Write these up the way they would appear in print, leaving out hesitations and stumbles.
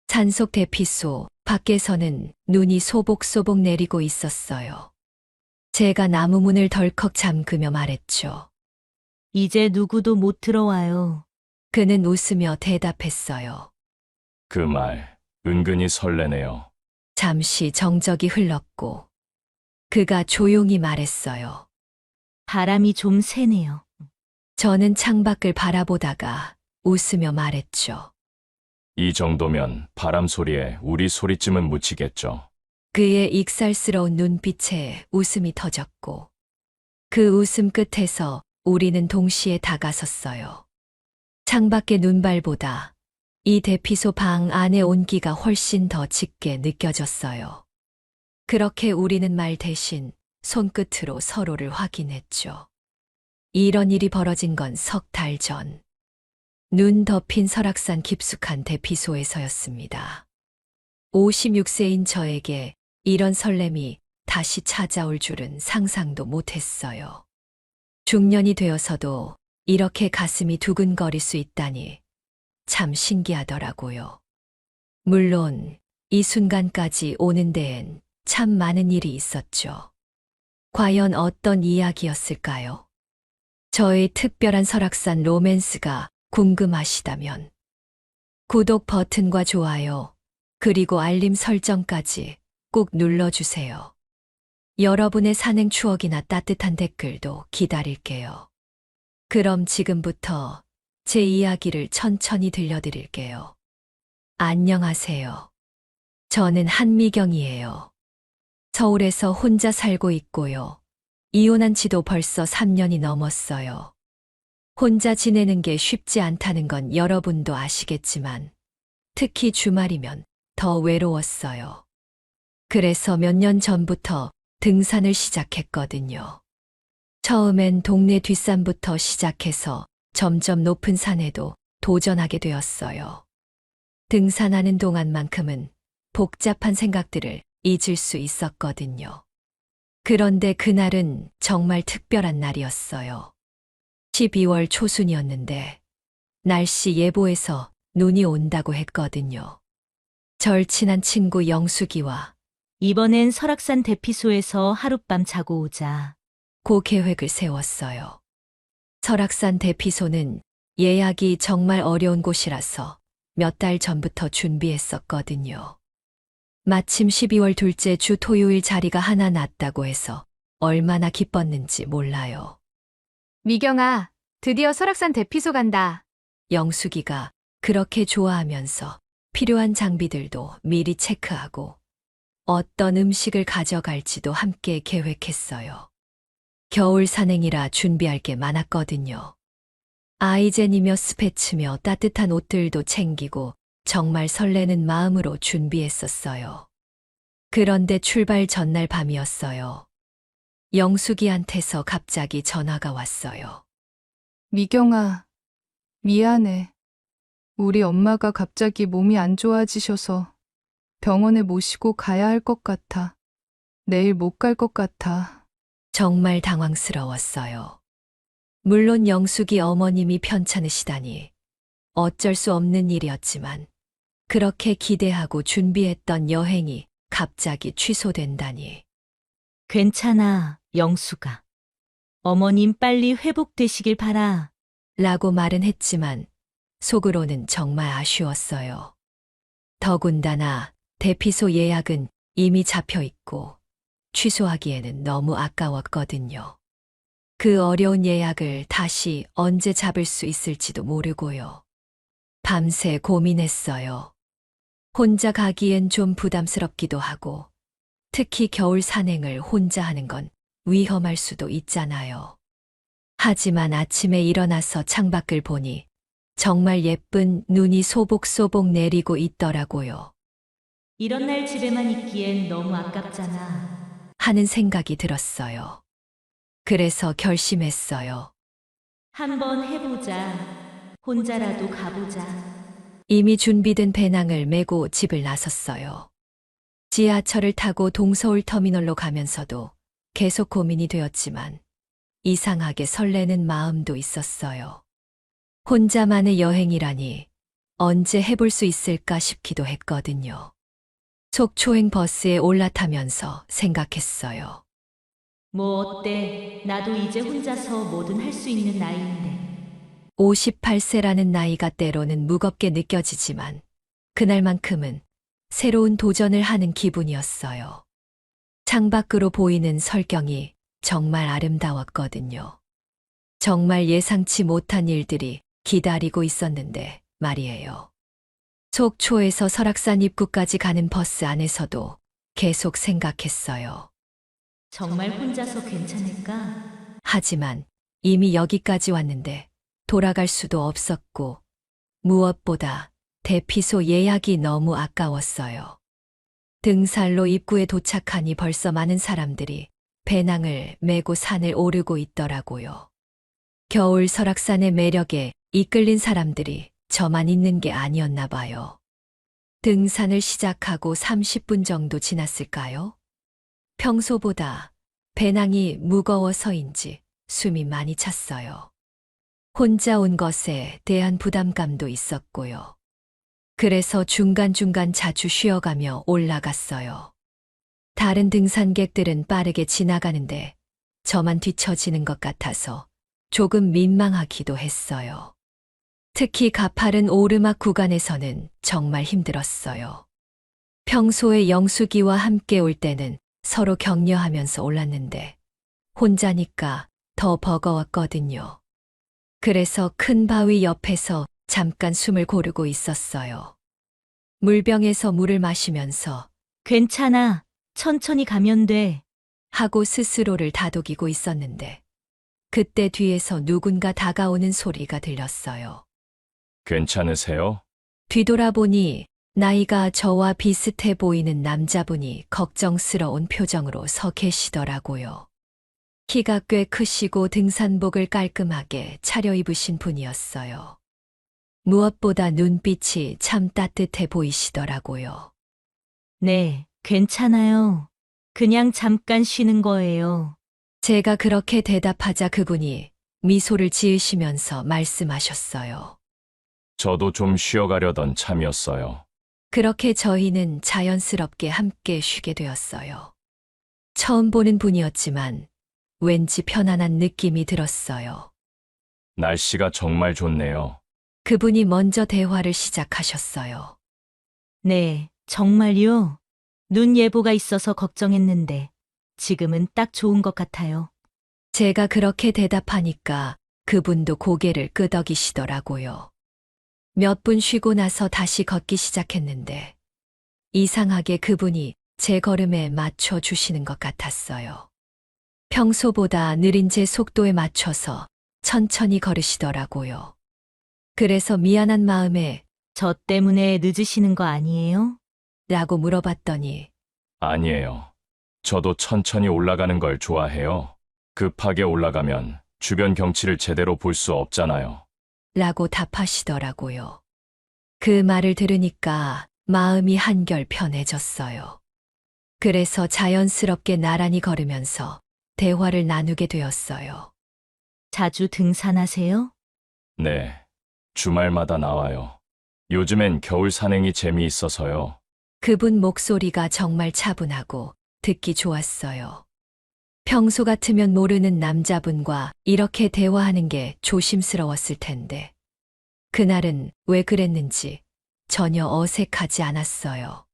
산속 대피소 밖에서는 눈이 소복소복 내리고 있었어요. 제가 나무 문을 덜컥 잠그며 말했죠. 이제 누구도 못 들어와요. 그는 웃으며 대답했어요. 그 말, 은근히 설레네요. 잠시 정적이 흘렀고 그가 조용히 말했어요. 바람이 좀 세네요. 저는 창밖을 바라보다가 웃으며 말했죠. 이 정도면 바람 소리에 우리 소리쯤은 묻히겠죠. 그의 익살스러운 눈빛에 웃음이 터졌고 그 웃음 끝에서 우리는 동시에 다가섰어요. 창밖의 눈발보다 이 대피소 방 안의 온기가 훨씬 더 짙게 느껴졌어요. 그렇게 우리는 말 대신 손끝으로 서로를 확인했죠. 이런 일이 벌어진 건 석 달 전. 눈 덮인 설악산 깊숙한 대피소에서였습니다. 56세인 저에게 이런 설렘이 다시 찾아올 줄은 상상도 못했어요. 중년이 되어서도 이렇게 가슴이 두근거릴 수 있다니 참 신기하더라고요. 물론 이 순간까지 오는 데엔 참 많은 일이 있었죠. 과연 어떤 이야기였을까요? 저의 특별한 설악산 로맨스가 궁금하시다면 구독 버튼과 좋아요, 그리고 알림 설정까지 꼭 눌러주세요. 여러분의 산행 추억이나 따뜻한 댓글도 기다릴게요. 그럼 지금부터 제 이야기를 천천히 들려드릴게요. 안녕하세요. 저는 한미경이에요. 서울에서 혼자 살고 있고요. 이혼한 지도 벌써 3년이 넘었어요. 혼자 지내는 게 쉽지 않다는 건 여러분도 아시겠지만 특히 주말이면 더 외로웠어요. 그래서 몇 년 전부터 등산을 시작했거든요. 처음엔 동네 뒷산부터 시작해서 점점 높은 산에도 도전하게 되었어요. 등산하는 동안만큼은 복잡한 생각들을 잊을 수 있었거든요. 그런데 그날은 정말 특별한 날이었어요. 12월 초순이었는데 날씨 예보에서 눈이 온다고 했거든요. 절친한 친구 영숙이와 이번엔 설악산 대피소에서 하룻밤 자고 오자. 그 계획을 세웠어요. 설악산 대피소는 예약이 정말 어려운 곳이라서 몇 달 전부터 준비했었거든요. 마침 12월 둘째 주 토요일 자리가 하나 났다고 해서 얼마나 기뻤는지 몰라요. 미경아, 드디어 설악산 대피소 간다. 영숙이가 그렇게 좋아하면서 필요한 장비들도 미리 체크하고 어떤 음식을 가져갈지도 함께 계획했어요. 겨울 산행이라 준비할 게 많았거든요. 아이젠이며 스패츠며 따뜻한 옷들도 챙기고 정말 설레는 마음으로 준비했었어요. 그런데 출발 전날 밤이었어요. 영숙이한테서 갑자기 전화가 왔어요. 미경아, 미안해. 우리 엄마가 갑자기 몸이 안 좋아지셔서 병원에 모시고 가야 할 것 같아. 내일 못 갈 것 같아. 정말 당황스러웠어요. 물론 영숙이 어머님이 편찮으시다니 어쩔 수 없는 일이었지만 그렇게 기대하고 준비했던 여행이 갑자기 취소된다니. 괜찮아, 영수가. 어머님 빨리 회복되시길 바라. 라고 말은 했지만 속으로는 정말 아쉬웠어요. 더군다나 대피소 예약은 이미 잡혀 있고 취소하기에는 너무 아까웠거든요. 그 어려운 예약을 다시 언제 잡을 수 있을지도 모르고요. 밤새 고민했어요. 혼자 가기엔 좀 부담스럽기도 하고 특히 겨울 산행을 혼자 하는 건 위험할 수도 있잖아요. 하지만 아침에 일어나서 창밖을 보니 정말 예쁜 눈이 소복소복 내리고 있더라고요. 이런 날 집에만 있기엔 너무 아깝잖아. 하는 생각이 들었어요. 그래서 결심했어요. 한번 해보자. 혼자라도 가보자. 이미 준비된 배낭을 메고 집을 나섰어요. 지하철을 타고 동서울 터미널로 가면서도 계속 고민이 되었지만 이상하게 설레는 마음도 있었어요. 혼자만의 여행이라니 언제 해볼 수 있을까 싶기도 했거든요. 속초행 버스에 올라타면서 생각했어요. 뭐 어때? 나도 이제 혼자서 뭐든 할 수 있는 나이인데. 58세라는 나이가 때로는 무겁게 느껴지지만 그날만큼은 새로운 도전을 하는 기분이었어요. 창밖으로 보이는 설경이 정말 아름다웠거든요. 정말 예상치 못한 일들이 기다리고 있었는데 말이에요. 속초에서 설악산 입구까지 가는 버스 안에서도 계속 생각했어요. 정말 혼자서 괜찮을까? 하지만 이미 여기까지 왔는데 돌아갈 수도 없었고 무엇보다 대피소 예약이 너무 아까웠어요. 등산로 입구에 도착하니 벌써 많은 사람들이 배낭을 메고 산을 오르고 있더라고요. 겨울 설악산의 매력에 이끌린 사람들이 저만 있는 게 아니었나 봐요. 등산을 시작하고 30분 정도 지났을까요? 평소보다 배낭이 무거워서인지 숨이 많이 찼어요. 혼자 온 것에 대한 부담감도 있었고요. 그래서 중간중간 자주 쉬어가며 올라갔어요. 다른 등산객들은 빠르게 지나가는데 저만 뒤처지는 것 같아서 조금 민망하기도 했어요. 특히 가파른 오르막 구간에서는 정말 힘들었어요. 평소에 영숙이와 함께 올 때는 서로 격려하면서 올랐는데 혼자니까 더 버거웠거든요. 그래서 큰 바위 옆에서 잠깐 숨을 고르고 있었어요. 물병에서 물을 마시면서 괜찮아. 천천히 가면 돼. 하고 스스로를 다독이고 있었는데 그때 뒤에서 누군가 다가오는 소리가 들렸어요. 괜찮으세요? 뒤돌아보니 나이가 저와 비슷해 보이는 남자분이 걱정스러운 표정으로 서 계시더라고요. 키가 꽤 크시고 등산복을 깔끔하게 차려입으신 분이었어요. 무엇보다 눈빛이 참 따뜻해 보이시더라고요. 네, 괜찮아요. 그냥 잠깐 쉬는 거예요. 제가 그렇게 대답하자 그분이 미소를 지으시면서 말씀하셨어요. 저도 좀 쉬어가려던 참이었어요. 그렇게 저희는 자연스럽게 함께 쉬게 되었어요. 처음 보는 분이었지만 왠지 편안한 느낌이 들었어요. 날씨가 정말 좋네요. 그분이 먼저 대화를 시작하셨어요. 네, 정말요. 눈 예보가 있어서 걱정했는데 지금은 딱 좋은 것 같아요. 제가 그렇게 대답하니까 그분도 고개를 끄덕이시더라고요. 몇 분 쉬고 나서 다시 걷기 시작했는데 이상하게 그분이 제 걸음에 맞춰 주시는 것 같았어요. 평소보다 느린 제 속도에 맞춰서 천천히 걸으시더라고요. 그래서 미안한 마음에 저 때문에 늦으시는 거 아니에요? 라고 물어봤더니 아니에요. 저도 천천히 올라가는 걸 좋아해요. 급하게 올라가면 주변 경치를 제대로 볼 수 없잖아요. 라고 답하시더라고요. 그 말을 들으니까 마음이 한결 편해졌어요. 그래서 자연스럽게 나란히 걸으면서 대화를 나누게 되었어요. 자주 등산하세요? 네. 주말마다 나와요. 요즘엔 겨울 산행이 재미있어서요. 그분 목소리가 정말 차분하고 듣기 좋았어요. 평소 같으면 모르는 남자분과 이렇게 대화하는 게 조심스러웠을 텐데 그날은 왜 그랬는지 전혀 어색하지 않았어요.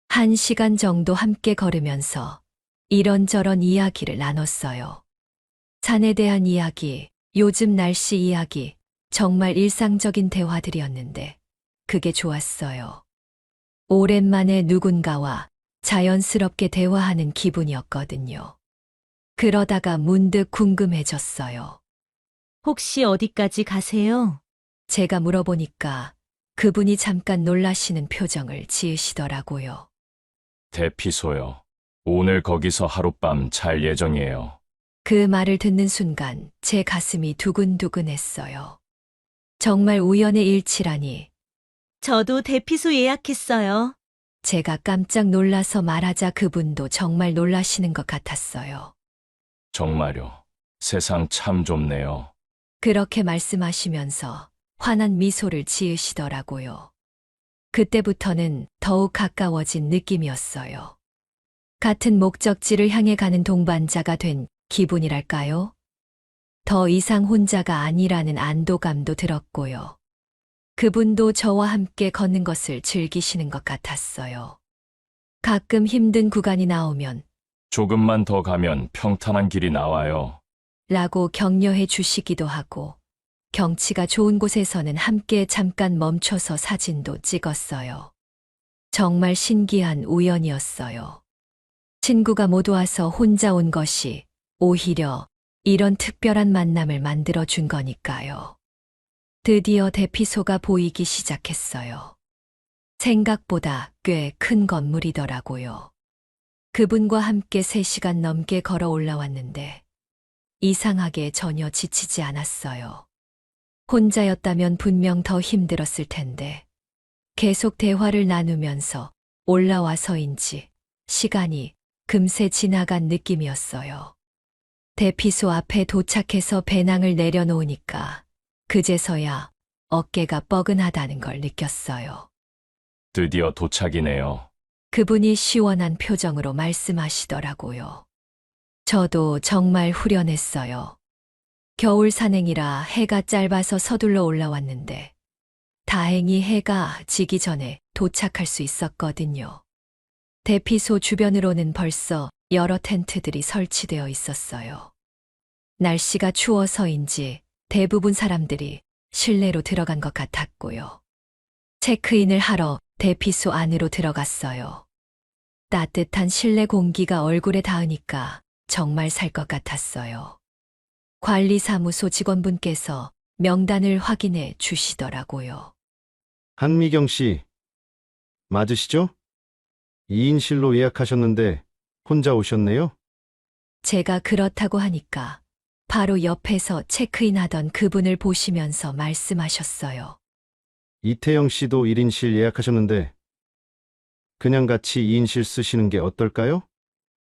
1시간 정도 함께 걸으면서 이런저런 이야기를 나눴어요. 산에 대한 이야기, 요즘 날씨 이야기, 정말 일상적인 대화들이었는데 그게 좋았어요. 오랜만에 누군가와 자연스럽게 대화하는 기분이었거든요. 그러다가 문득 궁금해졌어요. 혹시 어디까지 가세요? 제가 물어보니까 그분이 잠깐 놀라시는 표정을 지으시더라고요. 대피소요. 오늘 거기서 하룻밤 잘 예정이에요. 그 말을 듣는 순간 제 가슴이 두근두근했어요. 정말 우연의 일치라니. 저도 대피소 예약했어요. 제가 깜짝 놀라서 말하자 그분도 정말 놀라시는 것 같았어요. 정말요. 세상 참 좁네요. 그렇게 말씀하시면서 환한 미소를 지으시더라고요. 그때부터는 더욱 가까워진 느낌이었어요. 같은 목적지를 향해 가는 동반자가 된 기분이랄까요? 더 이상 혼자가 아니라는 안도감도 들었고요. 그분도 저와 함께 걷는 것을 즐기시는 것 같았어요. 가끔 힘든 구간이 나오면 조금만 더 가면 평탄한 길이 나와요. 라고 격려해 주시기도 하고, 경치가 좋은 곳에서는 함께 잠깐 멈춰서 사진도 찍었어요. 정말 신기한 우연이었어요. 친구가 못 와서 혼자 온 것이 오히려 이런 특별한 만남을 만들어 준 거니까요. 드디어 대피소가 보이기 시작했어요. 생각보다 꽤 큰 건물이더라고요. 그분과 함께 3시간 넘게 걸어 올라왔는데 이상하게 전혀 지치지 않았어요. 혼자였다면 분명 더 힘들었을 텐데 계속 대화를 나누면서 올라와서인지 시간이 금세 지나간 느낌이었어요. 대피소 앞에 도착해서 배낭을 내려놓으니까 그제서야 어깨가 뻐근하다는 걸 느꼈어요. 드디어 도착이네요. 그분이 시원한 표정으로 말씀하시더라고요. 저도 정말 후련했어요. 겨울 산행이라 해가 짧아서 서둘러 올라왔는데 다행히 해가 지기 전에 도착할 수 있었거든요. 대피소 주변으로는 벌써 여러 텐트들이 설치되어 있었어요. 날씨가 추워서인지 대부분 사람들이 실내로 들어간 것 같았고요. 체크인을 하러 대피소 안으로 들어갔어요. 따뜻한 실내 공기가 얼굴에 닿으니까 정말 살 것 같았어요. 관리사무소 직원분께서 명단을 확인해 주시더라고요. 한미경 씨, 맞으시죠? 2인실로 예약하셨는데 혼자 오셨네요? 제가 그렇다고 하니까 바로 옆에서 체크인하던 그분을 보시면서 말씀하셨어요. 이태영 씨도 1인실 예약하셨는데 그냥 같이 2인실 쓰시는 게 어떨까요?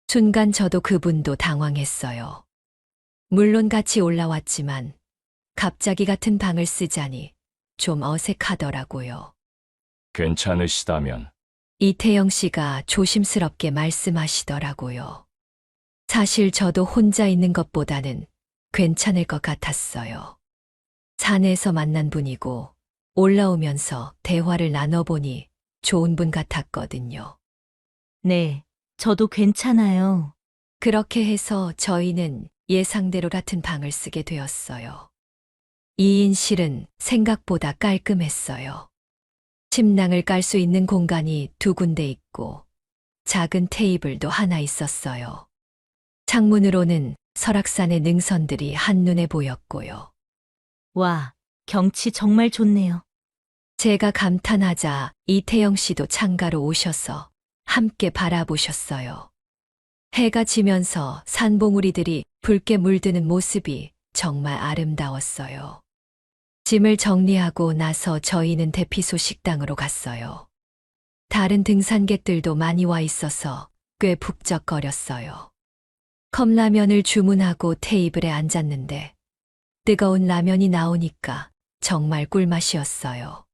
순간 저도 그분도 당황했어요. 물론 같이 올라왔지만 갑자기 같은 방을 쓰자니 좀 어색하더라고요. 괜찮으시다면 이태영 씨가 조심스럽게 말씀하시더라고요. 사실 저도 혼자 있는 것보다는 괜찮을 것 같았어요. 산에서 만난 분이고 올라오면서 대화를 나눠보니 좋은 분 같았거든요. 네, 저도 괜찮아요. 그렇게 해서 저희는 예상대로 같은 방을 쓰게 되었어요. 2인실은 생각보다 깔끔했어요. 침낭을 깔 수 있는 공간이 2군데 있고 작은 테이블도 하나 있었어요. 창문으로는 설악산의 능선들이 한눈에 보였고요. 와, 경치 정말 좋네요. 제가 감탄하자 이태영 씨도 창가로 오셔서 함께 바라보셨어요. 해가 지면서 산봉우리들이 붉게 물드는 모습이 정말 아름다웠어요. 짐을 정리하고 나서 저희는 대피소 식당으로 갔어요. 다른 등산객들도 많이 와 있어서 꽤 북적거렸어요. 컵라면을 주문하고 테이블에 앉았는데 뜨거운 라면이 나오니까 정말 꿀맛이었어요.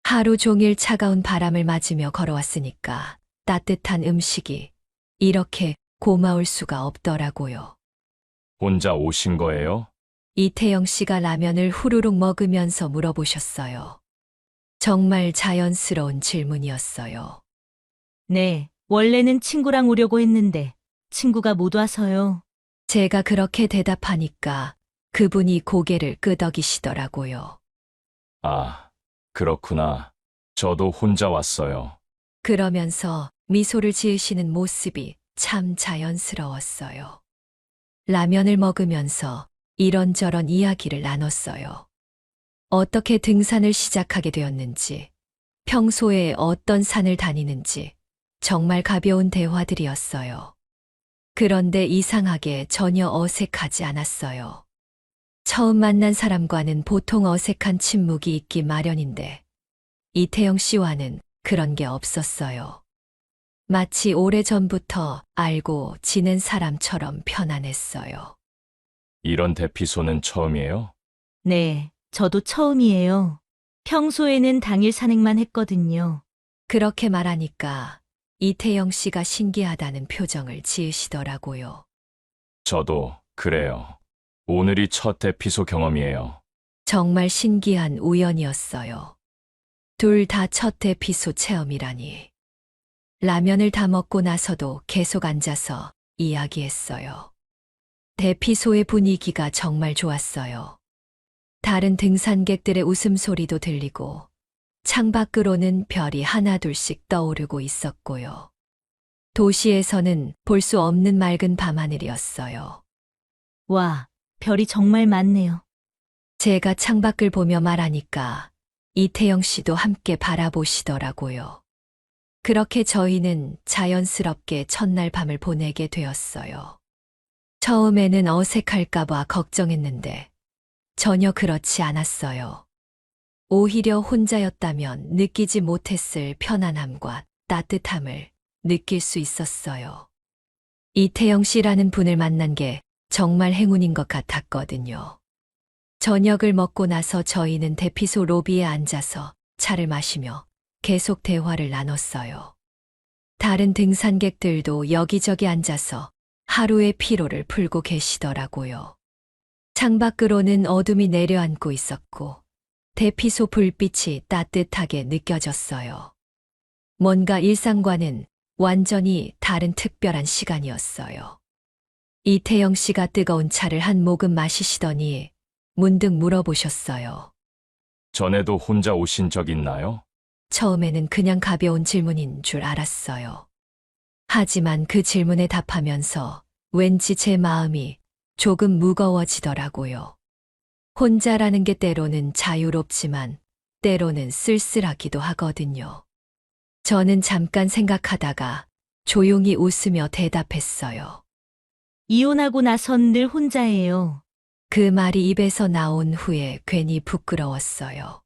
하루 종일 차가운 바람을 맞으며 걸어왔으니까 따뜻한 음식이 이렇게 고마울 수가 없더라고요. 혼자 오신 거예요? 이태영 씨가 라면을 후루룩 먹으면서 물어보셨어요. 정말 자연스러운 질문이었어요. 네, 원래는 친구랑 오려고 했는데 친구가 못 와서요. 제가 그렇게 대답하니까 그분이 고개를 끄덕이시더라고요. 아, 그렇구나. 저도 혼자 왔어요. 그러면서 미소를 지으시는 모습이 참 자연스러웠어요. 라면을 먹으면서 이런저런 이야기를 나눴어요. 어떻게 등산을 시작하게 되었는지, 평소에 어떤 산을 다니는지, 정말 가벼운 대화들이었어요. 그런데 이상하게 전혀 어색하지 않았어요. 처음 만난 사람과는 보통 어색한 침묵이 있기 마련인데, 이태영 씨와는 그런 게 없었어요. 마치 오래전부터 알고 지낸 사람처럼 편안했어요. 이런 대피소는 처음이에요? 네, 저도 처음이에요. 평소에는 당일 산행만 했거든요. 그렇게 말하니까 이태영 씨가 신기하다는 표정을 지으시더라고요. 저도 그래요. 오늘이 첫 대피소 경험이에요. 정말 신기한 우연이었어요. 둘 다 첫 대피소 체험이라니. 라면을 다 먹고 나서도 계속 앉아서 이야기했어요. 대피소의 분위기가 정말 좋았어요. 다른 등산객들의 웃음소리도 들리고 창밖으로는 별이 하나둘씩 떠오르고 있었고요. 도시에서는 볼 수 없는 맑은 밤하늘이었어요. 와, 별이 정말 많네요. 제가 창밖을 보며 말하니까 이태영 씨도 함께 바라보시더라고요. 그렇게 저희는 자연스럽게 첫날 밤을 보내게 되었어요. 처음에는 어색할까봐 걱정했는데 전혀 그렇지 않았어요. 오히려 혼자였다면 느끼지 못했을 편안함과 따뜻함을 느낄 수 있었어요. 이태영 씨라는 분을 만난 게 정말 행운인 것 같았거든요. 저녁을 먹고 나서 저희는 대피소 로비에 앉아서 차를 마시며 계속 대화를 나눴어요. 다른 등산객들도 여기저기 앉아서 하루의 피로를 풀고 계시더라고요. 창밖으로는 어둠이 내려앉고 있었고 대피소 불빛이 따뜻하게 느껴졌어요. 뭔가 일상과는 완전히 다른 특별한 시간이었어요. 이태영 씨가 뜨거운 차를 한 모금 마시시더니 문득 물어보셨어요. 전에도 혼자 오신 적 있나요? 처음에는 그냥 가벼운 질문인 줄 알았어요. 하지만 그 질문에 답하면서 왠지 제 마음이 조금 무거워지더라고요. 혼자라는 게 때로는 자유롭지만 때로는 쓸쓸하기도 하거든요. 저는 잠깐 생각하다가 조용히 웃으며 대답했어요. 이혼하고 나선 늘 혼자예요. 그 말이 입에서 나온 후에 괜히 부끄러웠어요.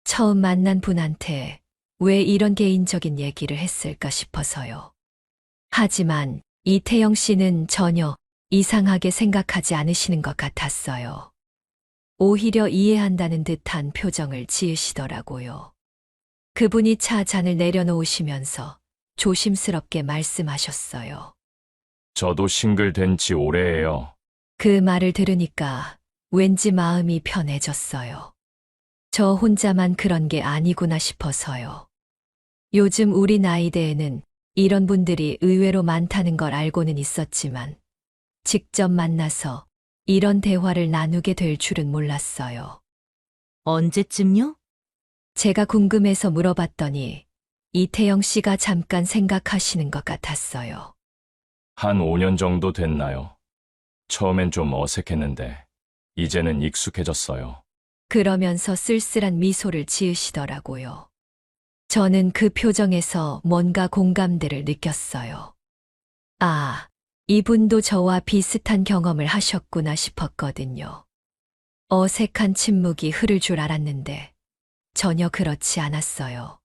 처음 만난 분한테 왜 이런 개인적인 얘기를 했을까 싶어서요. 하지만 이태영 씨는 전혀 이상하게 생각하지 않으시는 것 같았어요. 오히려 이해한다는 듯한 표정을 지으시더라고요. 그분이 차 잔을 내려놓으시면서 조심스럽게 말씀하셨어요. 저도 싱글 된 지 오래예요. 그 말을 들으니까 왠지 마음이 편해졌어요. 저 혼자만 그런 게 아니구나 싶어서요. 요즘 우리 나이대에는 이런 분들이 의외로 많다는 걸 알고는 있었지만 직접 만나서 이런 대화를 나누게 될 줄은 몰랐어요. 언제쯤요? 제가 궁금해서 물어봤더니 이태영 씨가 잠깐 생각하시는 것 같았어요. 한 5년 정도 됐나요? 처음엔 좀 어색했는데 이제는 익숙해졌어요. 그러면서 쓸쓸한 미소를 지으시더라고요. 저는 그 표정에서 뭔가 공감대를 느꼈어요. 아, 이분도 저와 비슷한 경험을 하셨구나 싶었거든요. 어색한 침묵이 흐를 줄 알았는데 전혀 그렇지 않았어요.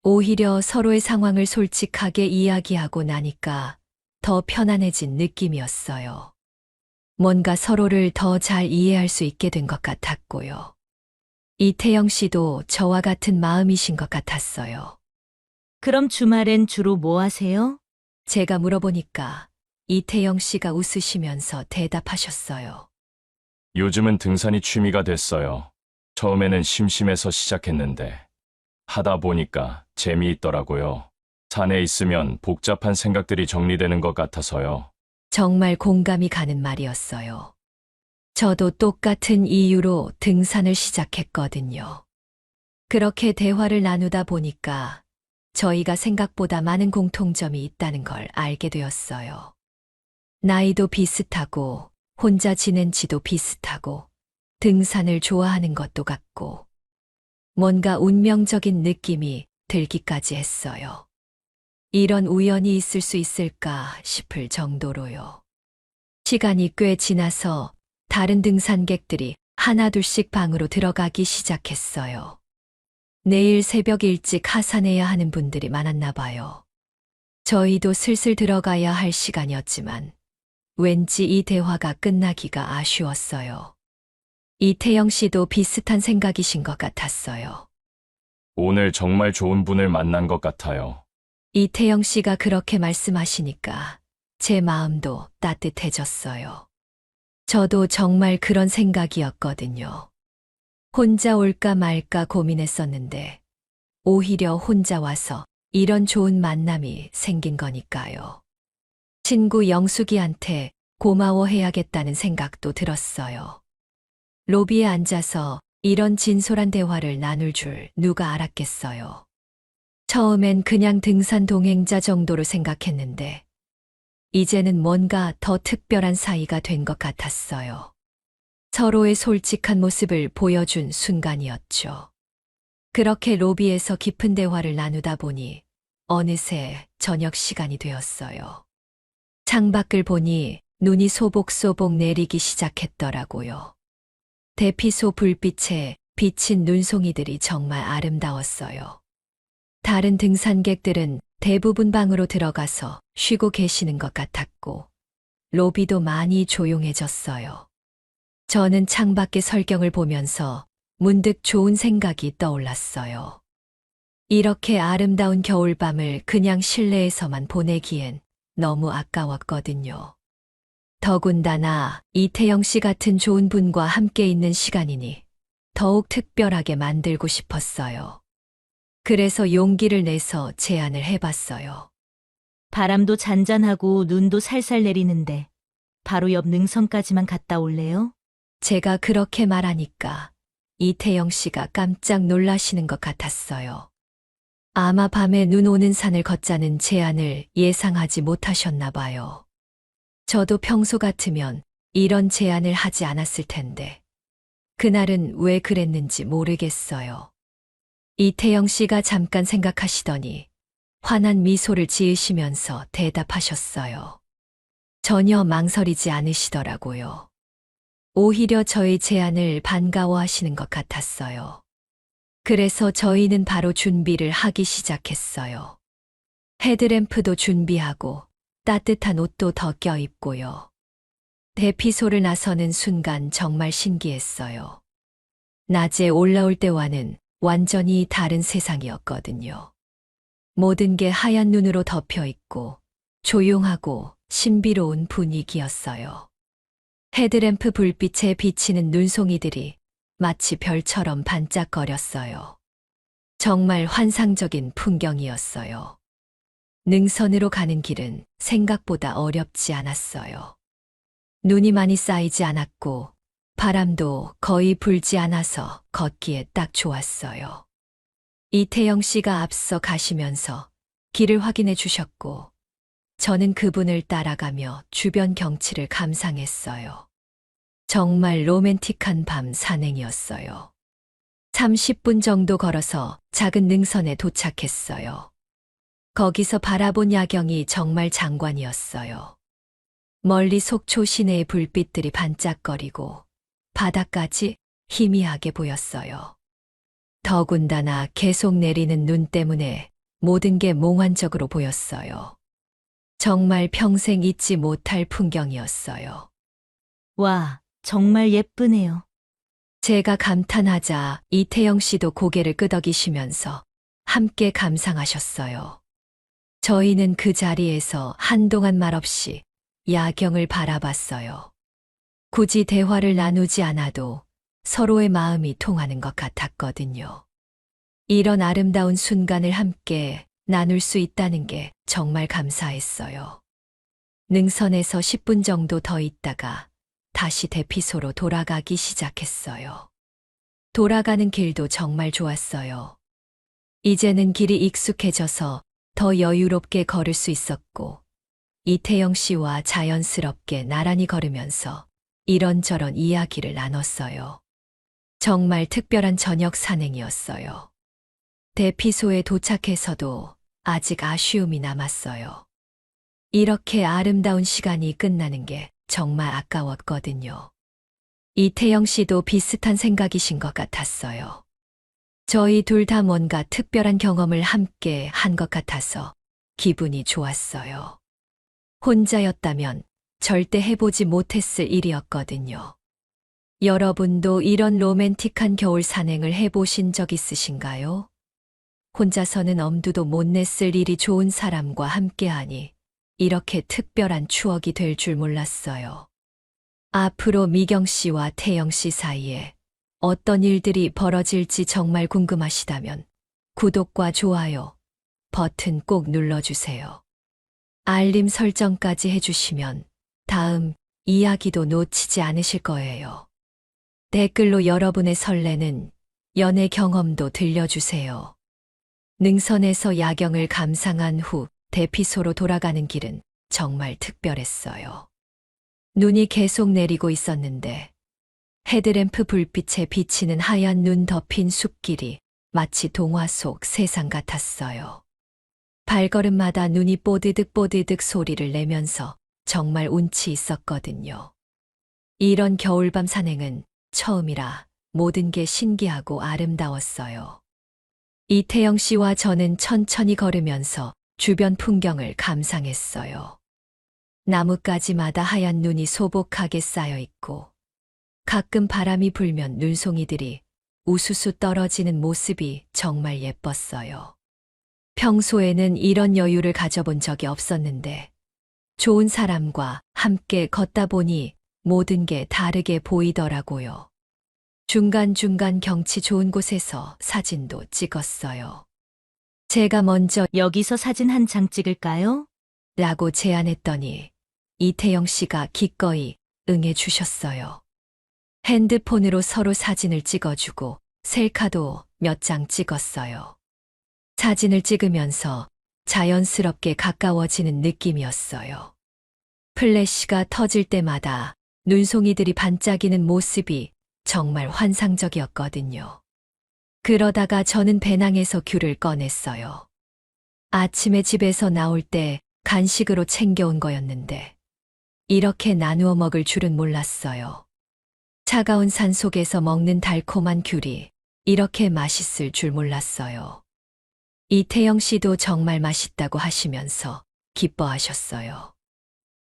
오히려 서로의 상황을 솔직하게 이야기하고 나니까 더 편안해진 느낌이었어요. 뭔가 서로를 더 잘 이해할 수 있게 된 것 같았고요. 이태영 씨도 저와 같은 마음이신 것 같았어요. 그럼 주말엔 주로 뭐 하세요? 제가 물어보니까 이태영 씨가 웃으시면서 대답하셨어요. 요즘은 등산이 취미가 됐어요. 처음에는 심심해서 시작했는데 하다 보니까 재미있더라고요. 산에 있으면 복잡한 생각들이 정리되는 것 같아서요. 정말 공감이 가는 말이었어요. 저도 똑같은 이유로 등산을 시작했거든요. 그렇게 대화를 나누다 보니까 저희가 생각보다 많은 공통점이 있다는 걸 알게 되었어요. 나이도 비슷하고 혼자 지낸 지도 비슷하고 등산을 좋아하는 것도 같고 뭔가 운명적인 느낌이 들기까지 했어요. 이런 우연이 있을 수 있을까 싶을 정도로요. 시간이 꽤 지나서 다른 등산객들이 하나둘씩 방으로 들어가기 시작했어요. 내일 새벽 일찍 하산해야 하는 분들이 많았나 봐요. 저희도 슬슬 들어가야 할 시간이었지만 왠지 이 대화가 끝나기가 아쉬웠어요. 이태영 씨도 비슷한 생각이신 것 같았어요. 오늘 정말 좋은 분을 만난 것 같아요. 이태영 씨가 그렇게 말씀하시니까 제 마음도 따뜻해졌어요. 저도 정말 그런 생각이었거든요. 혼자 올까 말까 고민했었는데 오히려 혼자 와서 이런 좋은 만남이 생긴 거니까요. 친구 영숙이한테 고마워해야겠다는 생각도 들었어요. 로비에 앉아서 이런 진솔한 대화를 나눌 줄 누가 알았겠어요. 처음엔 그냥 등산 동행자 정도로 생각했는데 이제는 뭔가 더 특별한 사이가 된 것 같았어요. 서로의 솔직한 모습을 보여준 순간이었죠. 그렇게 로비에서 깊은 대화를 나누다 보니 어느새 저녁 시간이 되었어요. 창밖을 보니 눈이 소복소복 내리기 시작했더라고요. 대피소 불빛에 비친 눈송이들이 정말 아름다웠어요. 다른 등산객들은 대부분 방으로 들어가서 쉬고 계시는 것 같았고, 로비도 많이 조용해졌어요. 저는 창밖의 설경을 보면서 문득 좋은 생각이 떠올랐어요. 이렇게 아름다운 겨울밤을 그냥 실내에서만 보내기엔 너무 아까웠거든요. 더군다나 이태영 씨 같은 좋은 분과 함께 있는 시간이니 더욱 특별하게 만들고 싶었어요. 그래서 용기를 내서 제안을 해봤어요. 바람도 잔잔하고 눈도 살살 내리는데 바로 옆 능선까지만 갔다 올래요? 제가 그렇게 말하니까 이태영 씨가 깜짝 놀라시는 것 같았어요. 아마 밤에 눈 오는 산을 걷자는 제안을 예상하지 못하셨나 봐요. 저도 평소 같으면 이런 제안을 하지 않았을 텐데, 그날은 왜 그랬는지 모르겠어요. 이태영 씨가 잠깐 생각하시더니 환한 미소를 지으시면서 대답하셨어요. 전혀 망설이지 않으시더라고요. 오히려 저의 제안을 반가워하시는 것 같았어요. 그래서 저희는 바로 준비를 하기 시작했어요. 헤드램프도 준비하고 따뜻한 옷도 더 껴입고요. 대피소를 나서는 순간 정말 신기했어요. 낮에 올라올 때와는 완전히 다른 세상이었거든요. 모든 게 하얀 눈으로 덮여 있고 조용하고 신비로운 분위기였어요. 헤드램프 불빛에 비치는 눈송이들이 마치 별처럼 반짝거렸어요. 정말 환상적인 풍경이었어요. 능선으로 가는 길은 생각보다 어렵지 않았어요. 눈이 많이 쌓이지 않았고 바람도 거의 불지 않아서 걷기에 딱 좋았어요. 이태영 씨가 앞서 가시면서 길을 확인해 주셨고 저는 그분을 따라가며 주변 경치를 감상했어요. 정말 로맨틱한 밤 산행이었어요. 30분 정도 걸어서 작은 능선에 도착했어요. 거기서 바라본 야경이 정말 장관이었어요. 멀리 속초 시내의 불빛들이 반짝거리고 바다까지 희미하게 보였어요. 더군다나 계속 내리는 눈 때문에 모든 게 몽환적으로 보였어요. 정말 평생 잊지 못할 풍경이었어요. 와, 정말 예쁘네요. 제가 감탄하자 이태영 씨도 고개를 끄덕이시면서 함께 감상하셨어요. 저희는 그 자리에서 한동안 말없이 야경을 바라봤어요. 굳이 대화를 나누지 않아도 서로의 마음이 통하는 것 같았거든요. 이런 아름다운 순간을 함께 나눌 수 있다는 게 정말 감사했어요. 능선에서 10분 정도 더 있다가 다시 대피소로 돌아가기 시작했어요. 돌아가는 길도 정말 좋았어요. 이제는 길이 익숙해져서 더 여유롭게 걸을 수 있었고, 이태영 씨와 자연스럽게 나란히 걸으면서 이런저런 이야기를 나눴어요. 정말 특별한 저녁 산행이었어요. 대피소에 도착해서도 아직 아쉬움이 남았어요. 이렇게 아름다운 시간이 끝나는 게 정말 아까웠거든요. 이태영 씨도 비슷한 생각이신 것 같았어요. 저희 둘 다 뭔가 특별한 경험을 함께 한 것 같아서 기분이 좋았어요. 혼자였다면 절대 해보지 못했을 일이었거든요. 여러분도 이런 로맨틱한 겨울 산행을 해보신 적 있으신가요? 혼자서는 엄두도 못 냈을 일이 좋은 사람과 함께하니 이렇게 특별한 추억이 될 줄 몰랐어요. 앞으로 미경 씨와 태영 씨 사이에 어떤 일들이 벌어질지 정말 궁금하시다면 구독과 좋아요 버튼 꼭 눌러주세요. 알림 설정까지 해주시면 다음 이야기도 놓치지 않으실 거예요. 댓글로 여러분의 설레는 연애 경험도 들려주세요. 능선에서 야경을 감상한 후 대피소로 돌아가는 길은 정말 특별했어요. 눈이 계속 내리고 있었는데 헤드램프 불빛에 비치는 하얀 눈 덮인 숲길이 마치 동화 속 세상 같았어요. 발걸음마다 눈이 뽀드득 소리를 내면서 정말 운치 있었거든요. 이런 겨울밤 산행은 처음이라 모든 게 신기하고 아름다웠어요. 이태영 씨와 저는 천천히 걸으면서 주변 풍경을 감상했어요. 나뭇가지마다 하얀 눈이 소복하게 쌓여 있고 가끔 바람이 불면 눈송이들이 우수수 떨어지는 모습이 정말 예뻤어요. 평소에는 이런 여유를 가져본 적이 없었는데 좋은 사람과 함께 걷다 보니 모든 게 다르게 보이더라고요. 중간중간 경치 좋은 곳에서 사진도 찍었어요. 제가 먼저 여기서 사진 한 장 찍을까요? 라고 제안했더니 이태영 씨가 기꺼이 응해 주셨어요. 핸드폰으로 서로 사진을 찍어주고 셀카도 몇 장 찍었어요. 사진을 찍으면서 자연스럽게 가까워지는 느낌이었어요. 플래시가 터질 때마다 눈송이들이 반짝이는 모습이 정말 환상적이었거든요. 그러다가 저는 배낭에서 귤을 꺼냈어요. 아침에 집에서 나올 때 간식으로 챙겨온 거였는데 이렇게 나누어 먹을 줄은 몰랐어요. 차가운 산 속에서 먹는 달콤한 귤이 이렇게 맛있을 줄 몰랐어요. 이태영 씨도 정말 맛있다고 하시면서 기뻐하셨어요.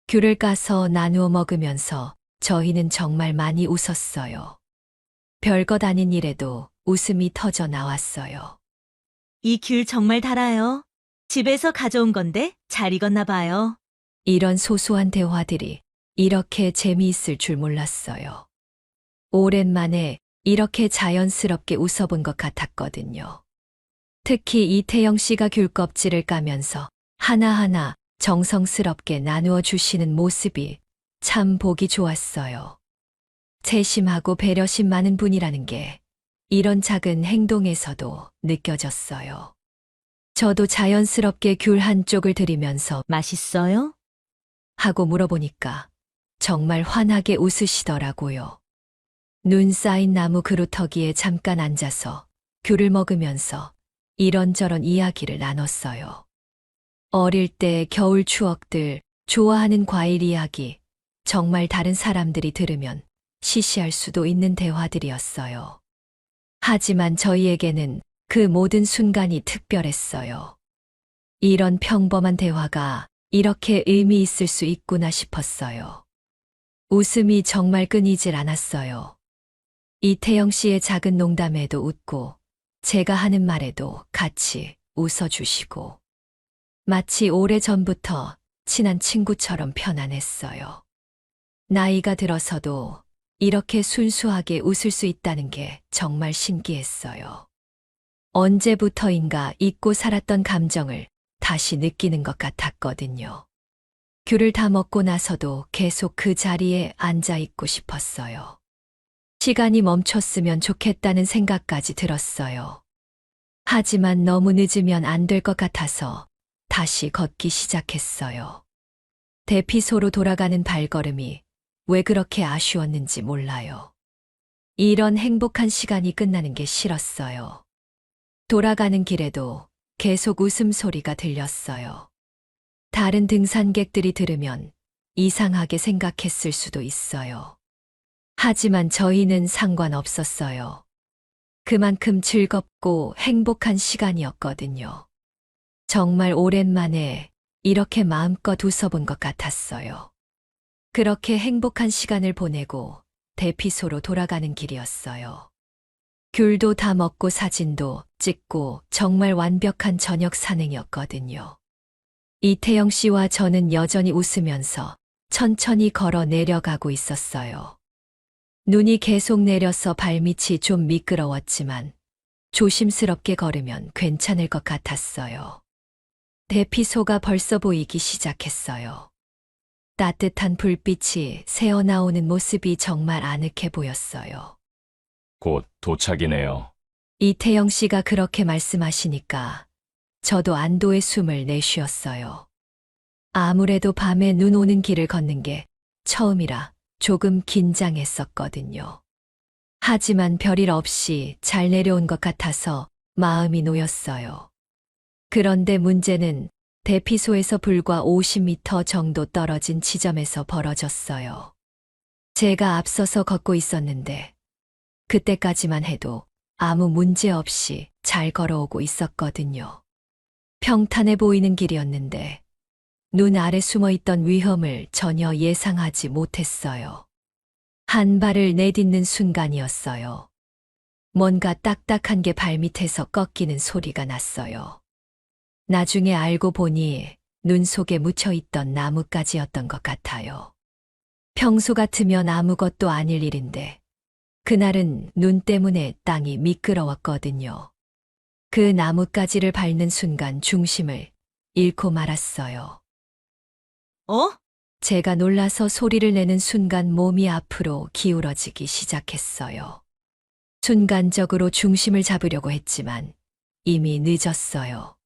귤을 까서 나누어 먹으면서 저희는 정말 많이 웃었어요. 별것 아닌 일에도 웃음이 터져 나왔어요. 이 귤 정말 달아요. 집에서 가져온 건데 잘 익었나 봐요. 이런 소소한 대화들이 이렇게 재미있을 줄 몰랐어요. 오랜만에 이렇게 자연스럽게 웃어본 것 같았거든요. 특히 이태영 씨가 귤 껍질을 까면서 하나하나 정성스럽게 나누어 주시는 모습이 참 보기 좋았어요. 세심하고 배려심 많은 분이라는 게 이런 작은 행동에서도 느껴졌어요. 저도 자연스럽게 귤 한쪽을 들이면서 맛있어요? 하고 물어보니까 정말 환하게 웃으시더라고요. 눈 쌓인 나무 그루터기에 잠깐 앉아서 귤을 먹으면서 이런저런 이야기를 나눴어요. 어릴 때 겨울 추억들, 좋아하는 과일 이야기, 정말 다른 사람들이 들으면 시시할 수도 있는 대화들이었어요. 하지만 저희에게는 그 모든 순간이 특별했어요. 이런 평범한 대화가 이렇게 의미 있을 수 있구나 싶었어요. 웃음이 정말 끊이질 않았어요. 이태영 씨의 작은 농담에도 웃고 제가 하는 말에도 같이 웃어주시고 마치 오래전부터 친한 친구처럼 편안했어요. 나이가 들어서도 이렇게 순수하게 웃을 수 있다는 게 정말 신기했어요. 언제부터인가 잊고 살았던 감정을 다시 느끼는 것 같았거든요. 귤을 다 먹고 나서도 계속 그 자리에 앉아 있고 싶었어요. 시간이 멈췄으면 좋겠다는 생각까지 들었어요. 하지만 너무 늦으면 안 될 것 같아서 다시 걷기 시작했어요. 대피소로 돌아가는 발걸음이 왜 그렇게 아쉬웠는지 몰라요. 이런 행복한 시간이 끝나는 게 싫었어요. 돌아가는 길에도 계속 웃음소리가 들렸어요. 다른 등산객들이 들으면 이상하게 생각했을 수도 있어요. 하지만 저희는 상관없었어요. 그만큼 즐겁고 행복한 시간이었거든요. 정말 오랜만에 이렇게 마음껏 웃어본 것 같았어요. 그렇게 행복한 시간을 보내고 대피소로 돌아가는 길이었어요. 귤도 다 먹고 사진도 찍고 정말 완벽한 저녁 산행이었거든요. 이태영 씨와 저는 여전히 웃으면서 천천히 걸어 내려가고 있었어요. 눈이 계속 내려서 발밑이 좀 미끄러웠지만 조심스럽게 걸으면 괜찮을 것 같았어요. 대피소가 벌써 보이기 시작했어요. 따뜻한 불빛이 새어나오는 모습이 정말 아늑해 보였어요. 곧 도착이네요. 이태영 씨가 그렇게 말씀하시니까 저도 안도의 숨을 내쉬었어요. 아무래도 밤에 눈 오는 길을 걷는 게 처음이라 조금 긴장했었거든요. 하지만 별일 없이 잘 내려온 것 같아서 마음이 놓였어요. 그런데 문제는 대피소에서 불과 50m 정도 떨어진 지점에서 벌어졌어요. 제가 앞서서 걷고 있었는데 그때까지만 해도 아무 문제 없이 잘 걸어오고 있었거든요. 평탄해 보이는 길이었는데 눈 아래 숨어 있던 위험을 전혀 예상하지 못했어요. 한 발을 내딛는 순간이었어요. 뭔가 딱딱한 게 발밑에서 꺾이는 소리가 났어요. 나중에 알고 보니 눈 속에 묻혀 있던 나뭇가지였던 것 같아요. 평소 같으면 아무것도 아닐 일인데 그날은 눈 때문에 땅이 미끄러웠거든요. 그 나뭇가지를 밟는 순간 중심을 잃고 말았어요. 어? 제가 놀라서 소리를 내는 순간 몸이 앞으로 기울어지기 시작했어요. 순간적으로 중심을 잡으려고 했지만 이미 늦었어요.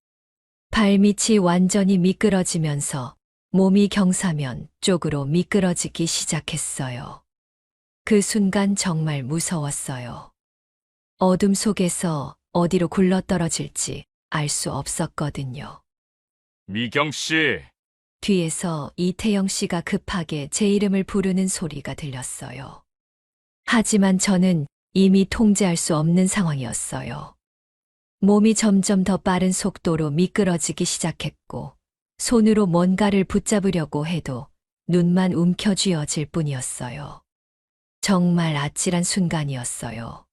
발밑이 완전히 미끄러지면서 몸이 경사면 쪽으로 미끄러지기 시작했어요. 그 순간 정말 무서웠어요. 어둠 속에서 어디로 굴러떨어질지 알 수 없었거든요. 미경 씨, 뒤에서 이태영 씨가 급하게 제 이름을 부르는 소리가 들렸어요. 하지만 저는 이미 통제할 수 없는 상황이었어요. 몸이 점점 더 빠른 속도로 미끄러지기 시작했고 손으로 뭔가를 붙잡으려고 해도 눈만 움켜쥐어질 뿐이었어요. 정말 아찔한 순간이었어요.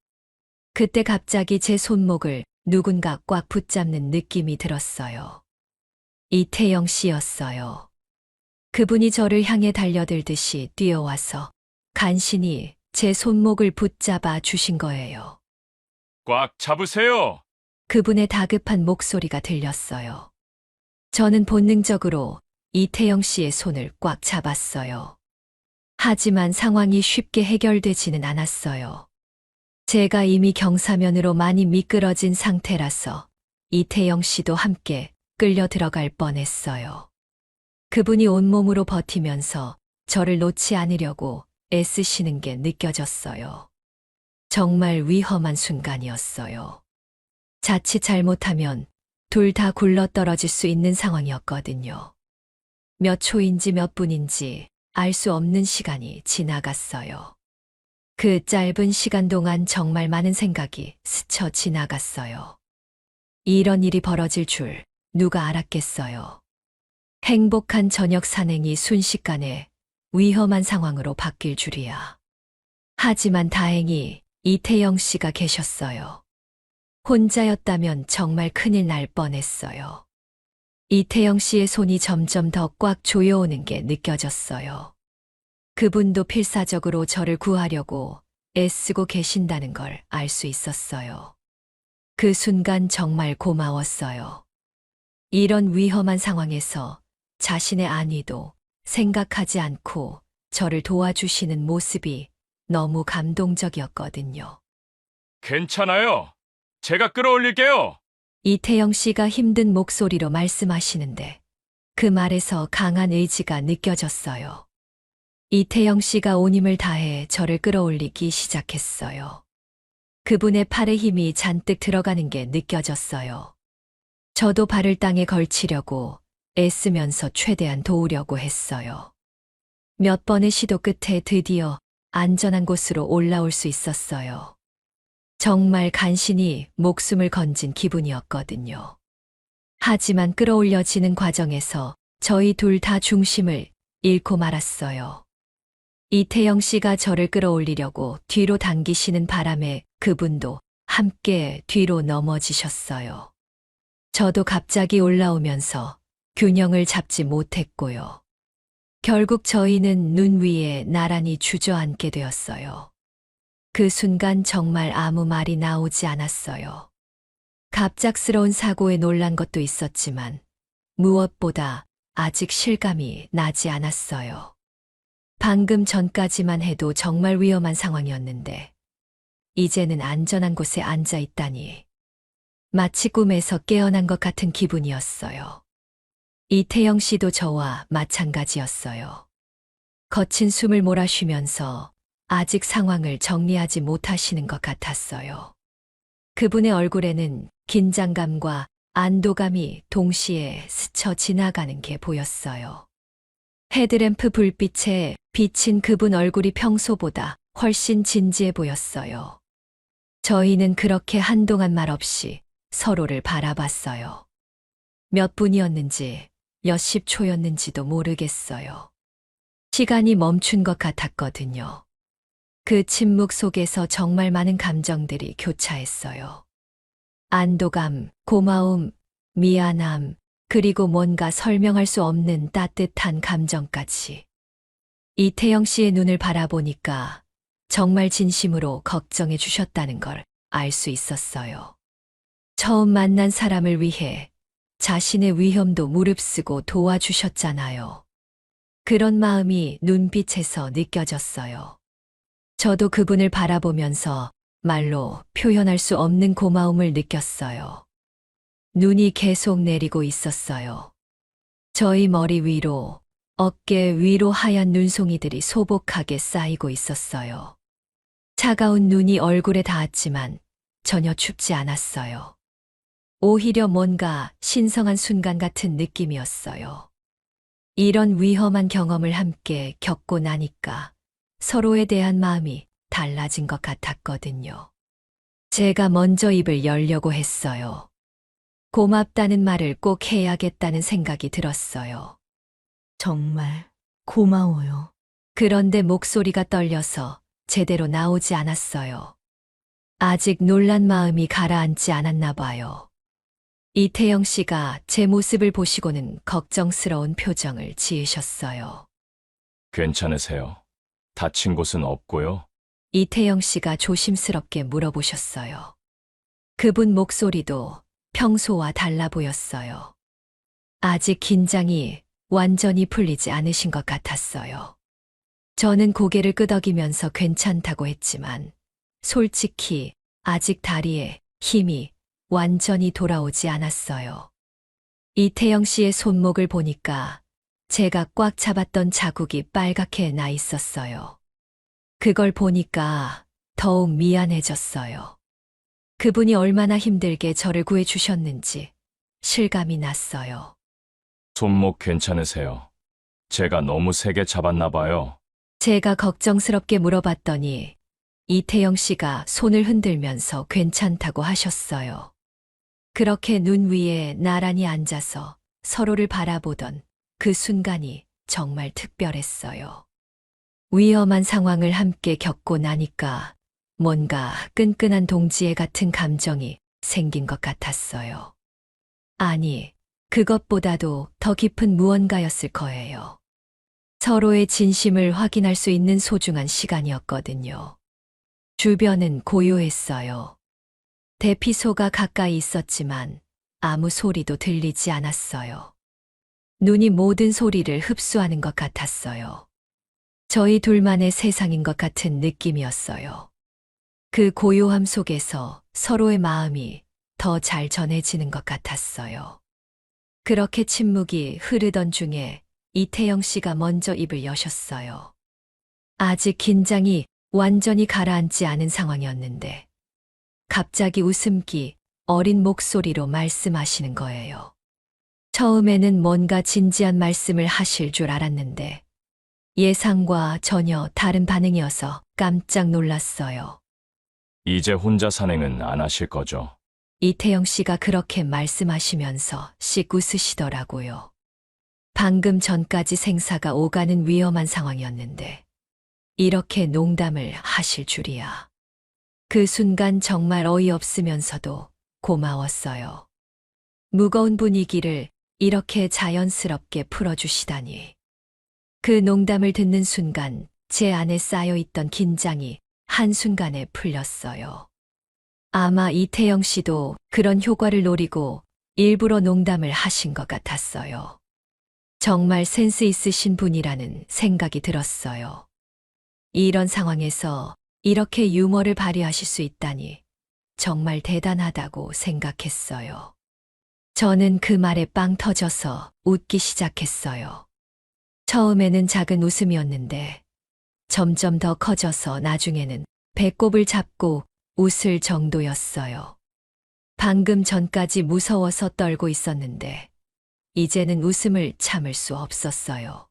그때 갑자기 제 손목을 누군가 꽉 붙잡는 느낌이 들었어요. 이태영 씨였어요. 그분이 저를 향해 달려들듯이 뛰어와서 간신히 제 손목을 붙잡아 주신 거예요. 꽉 잡으세요. 그분의 다급한 목소리가 들렸어요. 저는 본능적으로 이태영 씨의 손을 꽉 잡았어요. 하지만 상황이 쉽게 해결되지는 않았어요. 제가 이미 경사면으로 많이 미끄러진 상태라서 이태영 씨도 함께 끌려 들어갈 뻔했어요. 그분이 온몸으로 버티면서 저를 놓지 않으려고 애쓰시는 게 느껴졌어요. 정말 위험한 순간이었어요. 자칫 잘못하면 둘 다 굴러떨어질 수 있는 상황이었거든요. 몇 초인지 몇 분인지 알 수 없는 시간이 지나갔어요. 그 짧은 시간 동안 정말 많은 생각이 스쳐 지나갔어요. 이런 일이 벌어질 줄 누가 알았겠어요. 행복한 저녁 산행이 순식간에 위험한 상황으로 바뀔 줄이야. 하지만 다행히 이태영 씨가 계셨어요. 혼자였다면 정말 큰일 날 뻔했어요. 이태영 씨의 손이 점점 더 꽉 조여오는 게 느껴졌어요. 그분도 필사적으로 저를 구하려고 애쓰고 계신다는 걸 알 수 있었어요. 그 순간 정말 고마웠어요. 이런 위험한 상황에서 자신의 안위도 생각하지 않고 저를 도와주시는 모습이 너무 감동적이었거든요. 괜찮아요. 제가 끌어올릴게요. 이태영 씨가 힘든 목소리로 말씀하시는데 그 말에서 강한 의지가 느껴졌어요. 이태영 씨가 온 힘을 다해 저를 끌어올리기 시작했어요. 그분의 팔에 힘이 잔뜩 들어가는 게 느껴졌어요. 저도 발을 땅에 걸치려고 애쓰면서 최대한 도우려고 했어요. 몇 번의 시도 끝에 드디어 안전한 곳으로 올라올 수 있었어요. 정말 간신히 목숨을 건진 기분이었거든요. 하지만 끌어올려지는 과정에서 저희 둘 다 중심을 잃고 말았어요. 이태영 씨가 저를 끌어올리려고 뒤로 당기시는 바람에 그분도 함께 뒤로 넘어지셨어요. 저도 갑자기 올라오면서 균형을 잡지 못했고요. 결국 저희는 눈 위에 나란히 주저앉게 되었어요. 그 순간 정말 아무 말이 나오지 않았어요. 갑작스러운 사고에 놀란 것도 있었지만 무엇보다 아직 실감이 나지 않았어요. 방금 전까지만 해도 정말 위험한 상황이었는데 이제는 안전한 곳에 앉아 있다니 마치 꿈에서 깨어난 것 같은 기분이었어요. 이태영 씨도 저와 마찬가지였어요. 거친 숨을 몰아쉬면서 아직 상황을 정리하지 못하시는 것 같았어요. 그분의 얼굴에는 긴장감과 안도감이 동시에 스쳐 지나가는 게 보였어요. 헤드램프 불빛에 비친 그분 얼굴이 평소보다 훨씬 진지해 보였어요. 저희는 그렇게 한동안 말없이 서로를 바라봤어요. 몇 분이었는지 몇십 초였는지도 모르겠어요. 시간이 멈춘 것 같았거든요. 그 침묵 속에서 정말 많은 감정들이 교차했어요. 안도감, 고마움, 미안함, 그리고 뭔가 설명할 수 없는 따뜻한 감정까지. 이태영 씨의 눈을 바라보니까 정말 진심으로 걱정해 주셨다는 걸 알 수 있었어요. 처음 만난 사람을 위해 자신의 위험도 무릅쓰고 도와주셨잖아요. 그런 마음이 눈빛에서 느껴졌어요. 저도 그분을 바라보면서 말로 표현할 수 없는 고마움을 느꼈어요. 눈이 계속 내리고 있었어요. 저희 머리 위로, 어깨 위로 하얀 눈송이들이 소복하게 쌓이고 있었어요. 차가운 눈이 얼굴에 닿았지만 전혀 춥지 않았어요. 오히려 뭔가 신성한 순간 같은 느낌이었어요. 이런 위험한 경험을 함께 겪고 나니까 서로에 대한 마음이 달라진 것 같았거든요. 제가 먼저 입을 열려고 했어요. 고맙다는 말을 꼭 해야겠다는 생각이 들었어요. 정말 고마워요. 그런데 목소리가 떨려서 제대로 나오지 않았어요. 아직 놀란 마음이 가라앉지 않았나 봐요. 이태영 씨가 제 모습을 보시고는 걱정스러운 표정을 지으셨어요. 괜찮으세요? 다친 곳은 없고요? 이태영 씨가 조심스럽게 물어보셨어요. 그분 목소리도 평소와 달라 보였어요. 아직 긴장이 완전히 풀리지 않으신 것 같았어요. 저는 고개를 끄덕이면서 괜찮다고 했지만 솔직히 아직 다리에 힘이 완전히 돌아오지 않았어요. 이태영 씨의 손목을 보니까 제가 꽉 잡았던 자국이 빨갛게 나 있었어요. 그걸 보니까 더욱 미안해졌어요. 그분이 얼마나 힘들게 저를 구해주셨는지 실감이 났어요. 손목 괜찮으세요? 제가 너무 세게 잡았나 봐요. 제가 걱정스럽게 물어봤더니 이태영 씨가 손을 흔들면서 괜찮다고 하셨어요. 그렇게 눈 위에 나란히 앉아서 서로를 바라보던 그 순간이 정말 특별했어요. 위험한 상황을 함께 겪고 나니까 뭔가 끈끈한 동지애 같은 감정이 생긴 것 같았어요. 아니, 그것보다도 더 깊은 무언가였을 거예요. 서로의 진심을 확인할 수 있는 소중한 시간이었거든요. 주변은 고요했어요. 대피소가 가까이 있었지만 아무 소리도 들리지 않았어요. 눈이 모든 소리를 흡수하는 것 같았어요. 저희 둘만의 세상인 것 같은 느낌이었어요. 그 고요함 속에서 서로의 마음이 더 잘 전해지는 것 같았어요. 그렇게 침묵이 흐르던 중에 이태영 씨가 먼저 입을 여셨어요. 아직 긴장이 완전히 가라앉지 않은 상황이었는데 갑자기 웃음기 어린 목소리로 말씀하시는 거예요. 처음에는 뭔가 진지한 말씀을 하실 줄 알았는데 예상과 전혀 다른 반응이어서 깜짝 놀랐어요. 이제 혼자 산행은 안 하실 거죠? 이태영 씨가 그렇게 말씀하시면서 씩 웃으시더라고요. 방금 전까지 생사가 오가는 위험한 상황이었는데 이렇게 농담을 하실 줄이야. 그 순간 정말 어이없으면서도 고마웠어요. 무거운 분위기를 이렇게 자연스럽게 풀어주시다니. 그 농담을 듣는 순간 제 안에 쌓여있던 긴장이 한순간에 풀렸어요. 아마 이태영 씨도 그런 효과를 노리고 일부러 농담을 하신 것 같았어요. 정말 센스 있으신 분이라는 생각이 들었어요. 이런 상황에서 이렇게 유머를 발휘하실 수 있다니 정말 대단하다고 생각했어요. 저는 그 말에 빵 터져서 웃기 시작했어요. 처음에는 작은 웃음이었는데 점점 더 커져서 나중에는 배꼽을 잡고 웃을 정도였어요. 방금 전까지 무서워서 떨고 있었는데 이제는 웃음을 참을 수 없었어요.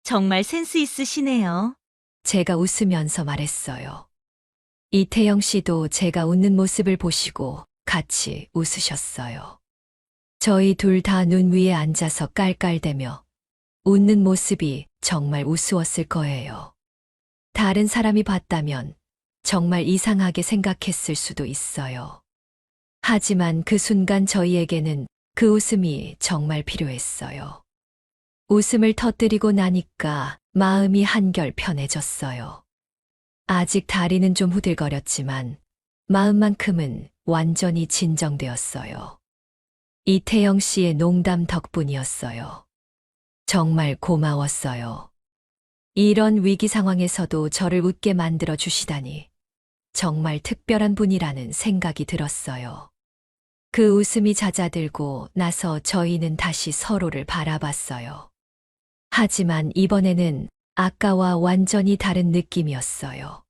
정말 센스 있으시네요. 제가 웃으면서 말했어요. 이태영 씨도 제가 웃는 모습을 보시고 같이 웃으셨어요. 저희 둘 다 눈 위에 앉아서 깔깔대며 웃는 모습이 정말 우스웠을 거예요. 다른 사람이 봤다면 정말 이상하게 생각했을 수도 있어요. 하지만 그 순간 저희에게는 그 웃음이 정말 필요했어요. 웃음을 터뜨리고 나니까 마음이 한결 편해졌어요. 아직 다리는 좀 후들거렸지만 마음만큼은 완전히 진정되었어요. 이태영 씨의 농담 덕분이었어요. 정말 고마웠어요. 이런 위기 상황에서도 저를 웃게 만들어 주시다니 정말 특별한 분이라는 생각이 들었어요. 그 웃음이 잦아들고 나서 저희는 다시 서로를 바라봤어요. 하지만 이번에는 아까와 완전히 다른 느낌이었어요.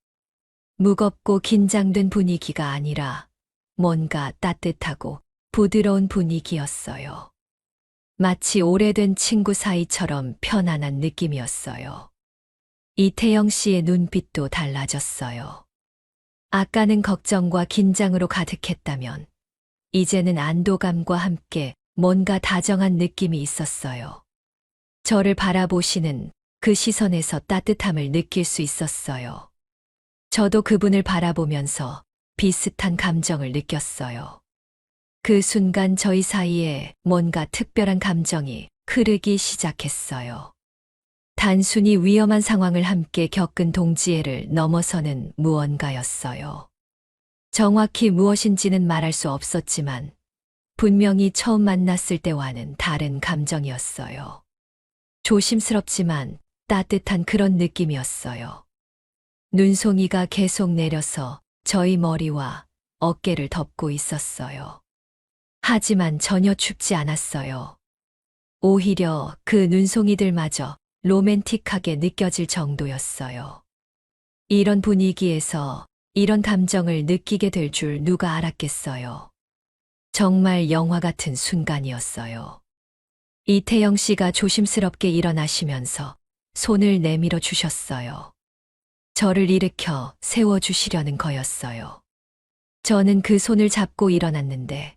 무겁고 긴장된 분위기가 아니라 뭔가 따뜻하고 부드러운 분위기였어요. 마치 오래된 친구 사이처럼 편안한 느낌이었어요. 이태영 씨의 눈빛도 달라졌어요. 아까는 걱정과 긴장으로 가득했다면 이제는 안도감과 함께 뭔가 다정한 느낌이 있었어요. 저를 바라보시는 그 시선에서 따뜻함을 느낄 수 있었어요. 저도 그분을 바라보면서 비슷한 감정을 느꼈어요. 그 순간 저희 사이에 뭔가 특별한 감정이 흐르기 시작했어요. 단순히 위험한 상황을 함께 겪은 동지애를 넘어서는 무언가였어요. 정확히 무엇인지는 말할 수 없었지만 분명히 처음 만났을 때와는 다른 감정이었어요. 조심스럽지만 따뜻한 그런 느낌이었어요. 눈송이가 계속 내려서 저희 머리와 어깨를 덮고 있었어요. 하지만 전혀 춥지 않았어요. 오히려 그 눈송이들마저 로맨틱하게 느껴질 정도였어요. 이런 분위기에서 이런 감정을 느끼게 될 줄 누가 알았겠어요. 정말 영화 같은 순간이었어요. 이태영 씨가 조심스럽게 일어나시면서 손을 내밀어 주셨어요. 저를 일으켜 세워주시려는 거였어요. 저는 그 손을 잡고 일어났는데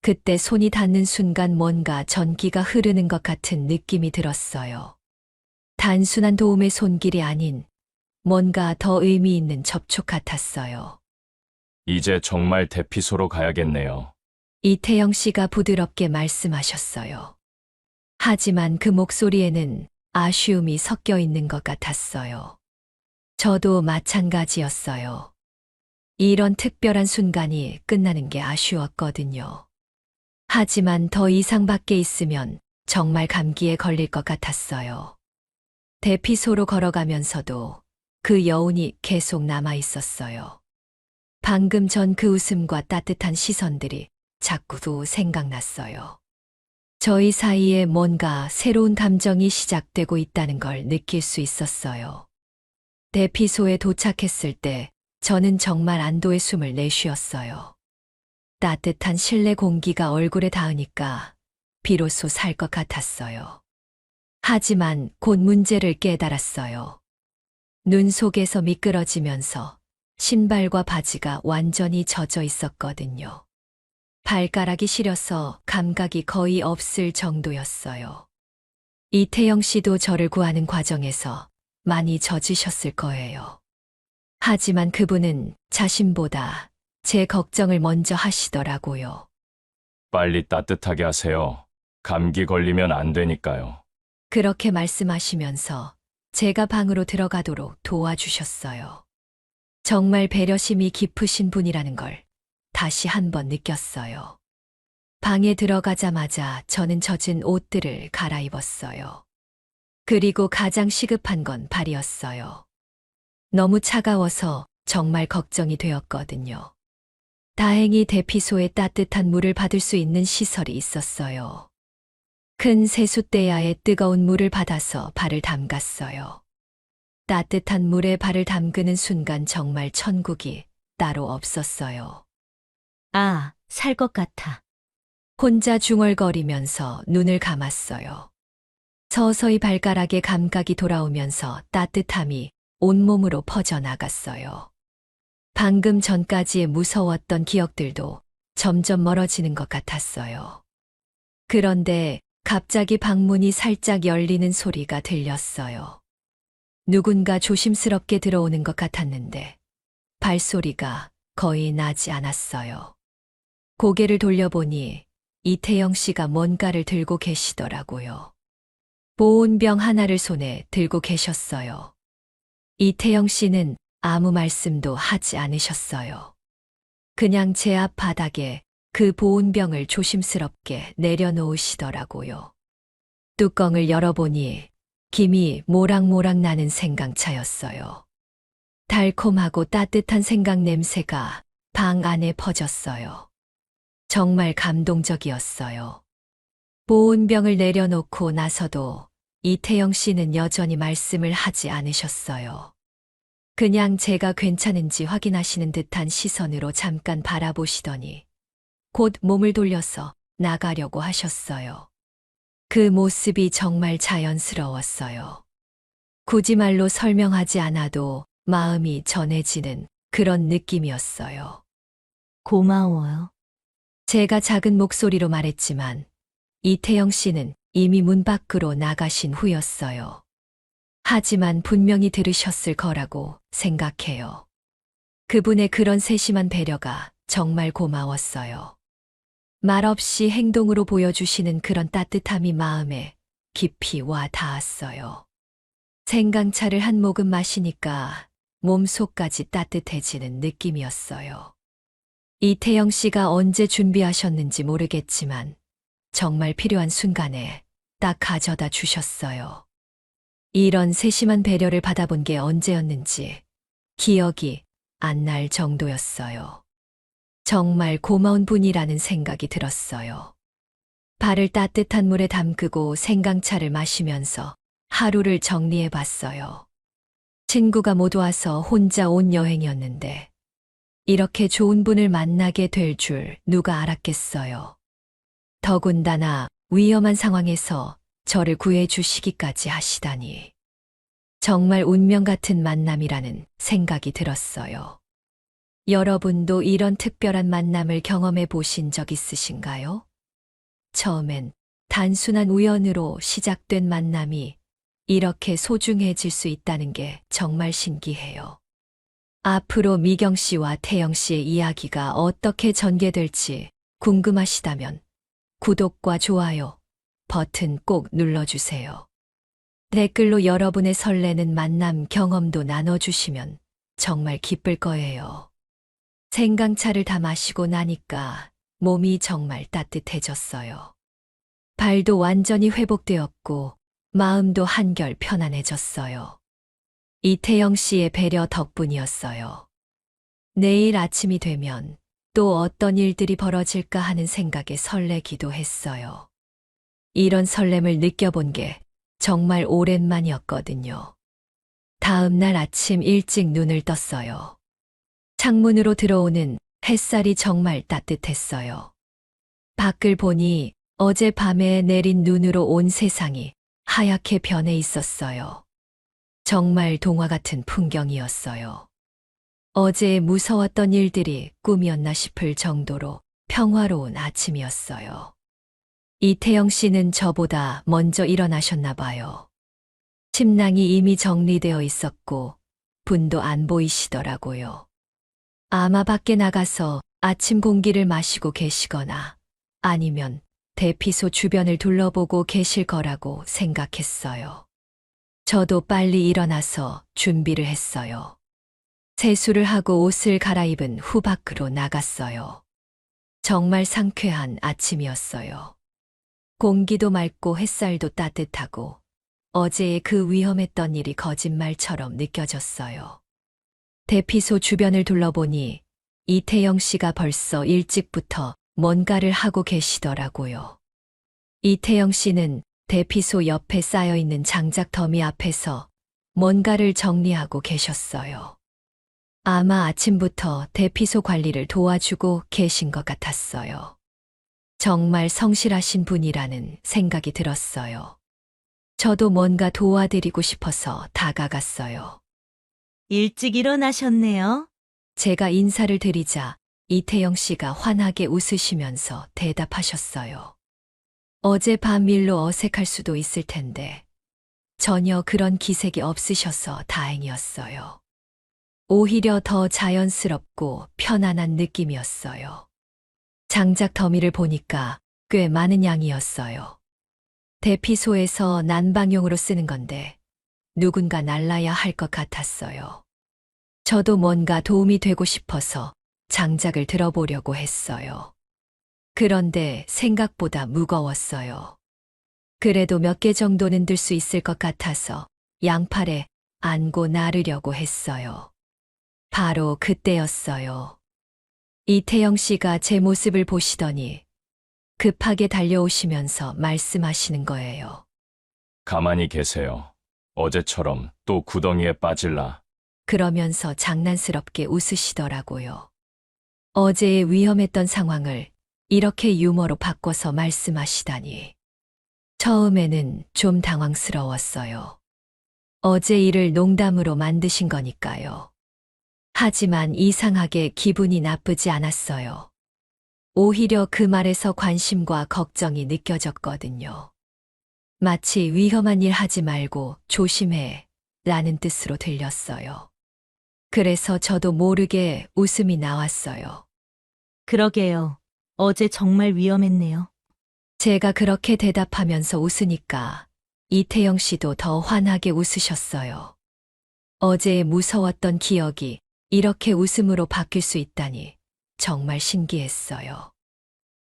그때 손이 닿는 순간 뭔가 전기가 흐르는 것 같은 느낌이 들었어요. 단순한 도움의 손길이 아닌 뭔가 더 의미 있는 접촉 같았어요. 이제 정말 대피소로 가야겠네요. 이태영 씨가 부드럽게 말씀하셨어요. 하지만 그 목소리에는 아쉬움이 섞여 있는 것 같았어요. 저도 마찬가지였어요. 이런 특별한 순간이 끝나는 게 아쉬웠거든요. 하지만 더 이상 밖에 있으면 정말 감기에 걸릴 것 같았어요. 대피소로 걸어가면서도 그 여운이 계속 남아 있었어요. 방금 전 그 웃음과 따뜻한 시선들이 자꾸도 생각났어요. 저희 사이에 뭔가 새로운 감정이 시작되고 있다는 걸 느낄 수 있었어요. 대피소에 도착했을 때 저는 정말 안도의 숨을 내쉬었어요. 따뜻한 실내 공기가 얼굴에 닿으니까 비로소 살 것 같았어요. 하지만 곧 문제를 깨달았어요. 눈 속에서 미끄러지면서 신발과 바지가 완전히 젖어 있었거든요. 발가락이 시려서 감각이 거의 없을 정도였어요. 이태영 씨도 저를 구하는 과정에서 많이 젖으셨을 거예요. 하지만 그분은 자신보다 제 걱정을 먼저 하시더라고요. 빨리 따뜻하게 하세요. 감기 걸리면 안 되니까요. 그렇게 말씀하시면서 제가 방으로 들어가도록 도와주셨어요. 정말 배려심이 깊으신 분이라는 걸 다시 한번 느꼈어요. 방에 들어가자마자 저는 젖은 옷들을 갈아입었어요. 그리고 가장 시급한 건 발이었어요. 너무 차가워서 정말 걱정이 되었거든요. 다행히 대피소에 따뜻한 물을 받을 수 있는 시설이 있었어요. 큰 세숫대야에 뜨거운 물을 받아서 발을 담갔어요. 따뜻한 물에 발을 담그는 순간 정말 천국이 따로 없었어요. 아, 살 것 같아. 혼자 중얼거리면서 눈을 감았어요. 서서히 발가락에 감각이 돌아오면서 따뜻함이 온몸으로 퍼져나갔어요. 방금 전까지의 무서웠던 기억들도 점점 멀어지는 것 같았어요. 그런데 갑자기 방문이 살짝 열리는 소리가 들렸어요. 누군가 조심스럽게 들어오는 것 같았는데 발소리가 거의 나지 않았어요. 고개를 돌려보니 이태영 씨가 뭔가를 들고 계시더라고요. 보온병 하나를 손에 들고 계셨어요. 이태영 씨는 아무 말씀도 하지 않으셨어요. 그냥 제 앞 바닥에 그 보온병을 조심스럽게 내려놓으시더라고요. 뚜껑을 열어보니 김이 모락모락 나는 생강차였어요. 달콤하고 따뜻한 생강 냄새가 방 안에 퍼졌어요. 정말 감동적이었어요. 보온병을 내려놓고 나서도 이태영 씨는 여전히 말씀을 하지 않으셨어요. 그냥 제가 괜찮은지 확인하시는 듯한 시선으로 잠깐 바라보시더니 곧 몸을 돌려서 나가려고 하셨어요. 그 모습이 정말 자연스러웠어요. 굳이 말로 설명하지 않아도 마음이 전해지는 그런 느낌이었어요. 고마워요. 제가 작은 목소리로 말했지만 이태영 씨는 이미 문 밖으로 나가신 후였어요. 하지만 분명히 들으셨을 거라고 생각해요. 그분의 그런 세심한 배려가 정말 고마웠어요. 말없이 행동으로 보여주시는 그런 따뜻함이 마음에 깊이 와 닿았어요. 생강차를 한 모금 마시니까 몸속까지 따뜻해지는 느낌이었어요. 이태영 씨가 언제 준비하셨는지 모르겠지만 정말 필요한 순간에 딱 가져다 주셨어요. 이런 세심한 배려를 받아본 게 언제였는지 기억이 안 날 정도였어요. 정말 고마운 분이라는 생각이 들었어요. 발을 따뜻한 물에 담그고 생강차를 마시면서 하루를 정리해 봤어요. 친구가 못 와서 혼자 온 여행이었는데 이렇게 좋은 분을 만나게 될 줄 누가 알았겠어요. 더군다나 위험한 상황에서 저를 구해 주시기까지 하시다니. 정말 운명 같은 만남이라는 생각이 들었어요. 여러분도 이런 특별한 만남을 경험해 보신 적 있으신가요? 처음엔 단순한 우연으로 시작된 만남이 이렇게 소중해질 수 있다는 게 정말 신기해요. 앞으로 미경 씨와 태영 씨의 이야기가 어떻게 전개될지 궁금하시다면 구독과 좋아요 버튼 꼭 눌러주세요. 댓글로 여러분의 설레는 만남 경험도 나눠주시면 정말 기쁠 거예요. 생강차를 다 마시고 나니까 몸이 정말 따뜻해졌어요. 발도 완전히 회복되었고 마음도 한결 편안해졌어요. 이태영 씨의 배려 덕분이었어요. 내일 아침이 되면 또 어떤 일들이 벌어질까 하는 생각에 설레기도 했어요. 이런 설렘을 느껴본 게 정말 오랜만이었거든요. 다음 날 아침 일찍 눈을 떴어요. 창문으로 들어오는 햇살이 정말 따뜻했어요. 밖을 보니 어젯밤에 내린 눈으로 온 세상이 하얗게 변해 있었어요. 정말 동화 같은 풍경이었어요. 어제 무서웠던 일들이 꿈이었나 싶을 정도로 평화로운 아침이었어요. 이태영 씨는 저보다 먼저 일어나셨나 봐요. 침낭이 이미 정리되어 있었고 분도 안 보이시더라고요. 아마 밖에 나가서 아침 공기를 마시고 계시거나 아니면 대피소 주변을 둘러보고 계실 거라고 생각했어요. 저도 빨리 일어나서 준비를 했어요. 세수를 하고 옷을 갈아입은 후 밖으로 나갔어요. 정말 상쾌한 아침이었어요. 공기도 맑고 햇살도 따뜻하고 어제의 그 위험했던 일이 거짓말처럼 느껴졌어요. 대피소 주변을 둘러보니 이태영 씨가 벌써 일찍부터 뭔가를 하고 계시더라고요. 이태영 씨는 대피소 옆에 쌓여있는 장작 더미 앞에서 뭔가를 정리하고 계셨어요. 아마 아침부터 대피소 관리를 도와주고 계신 것 같았어요. 정말 성실하신 분이라는 생각이 들었어요. 저도 뭔가 도와드리고 싶어서 다가갔어요. 일찍 일어나셨네요. 제가 인사를 드리자 이태영 씨가 환하게 웃으시면서 대답하셨어요. 어젯밤 일로 어색할 수도 있을 텐데 전혀 그런 기색이 없으셔서 다행이었어요. 오히려 더 자연스럽고 편안한 느낌이었어요. 장작 더미를 보니까 꽤 많은 양이었어요. 대피소에서 난방용으로 쓰는 건데 누군가 날라야 할 것 같았어요. 저도 뭔가 도움이 되고 싶어서 장작을 들어보려고 했어요. 그런데 생각보다 무거웠어요. 그래도 몇 개 정도는 들 수 있을 것 같아서 양팔에 안고 나르려고 했어요. 바로 그때였어요. 이태영 씨가 제 모습을 보시더니 급하게 달려오시면서 말씀하시는 거예요. 가만히 계세요. 어제처럼 또 구덩이에 빠질라. 그러면서 장난스럽게 웃으시더라고요. 어제의 위험했던 상황을 이렇게 유머로 바꿔서 말씀하시다니. 처음에는 좀 당황스러웠어요. 어제 일을 농담으로 만드신 거니까요. 하지만 이상하게 기분이 나쁘지 않았어요. 오히려 그 말에서 관심과 걱정이 느껴졌거든요. 마치 위험한 일 하지 말고 조심해 라는 뜻으로 들렸어요. 그래서 저도 모르게 웃음이 나왔어요. 그러게요. 어제 정말 위험했네요. 제가 그렇게 대답하면서 웃으니까 이태영 씨도 더 환하게 웃으셨어요. 어제의 무서웠던 기억이 이렇게 웃음으로 바뀔 수 있다니 정말 신기했어요.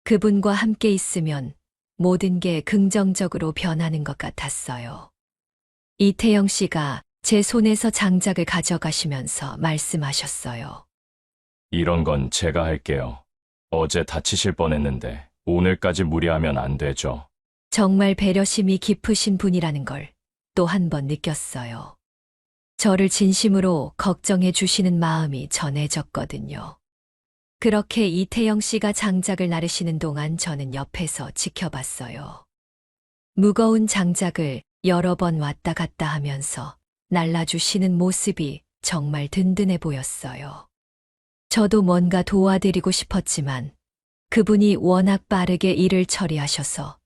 그분과 함께 있으면 모든 게 긍정적으로 변하는 것 같았어요. 이태영 씨가 제 손에서 장작을 가져가시면서 말씀하셨어요. 이런 건 제가 할게요. 어제 다치실 뻔했는데 오늘까지 무리하면 안 되죠. 정말 배려심이 깊으신 분이라는 걸 또 한 번 느꼈어요. 저를 진심으로 걱정해 주시는 마음이 전해졌거든요. 그렇게 이태영 씨가 장작을 나르시는 동안 저는 옆에서 지켜봤어요. 무거운 장작을 여러 번 왔다 갔다 하면서 날라주시는 모습이 정말 든든해 보였어요. 저도 뭔가 도와드리고 싶었지만 그분이 워낙 빠르게 일을 처리하셔서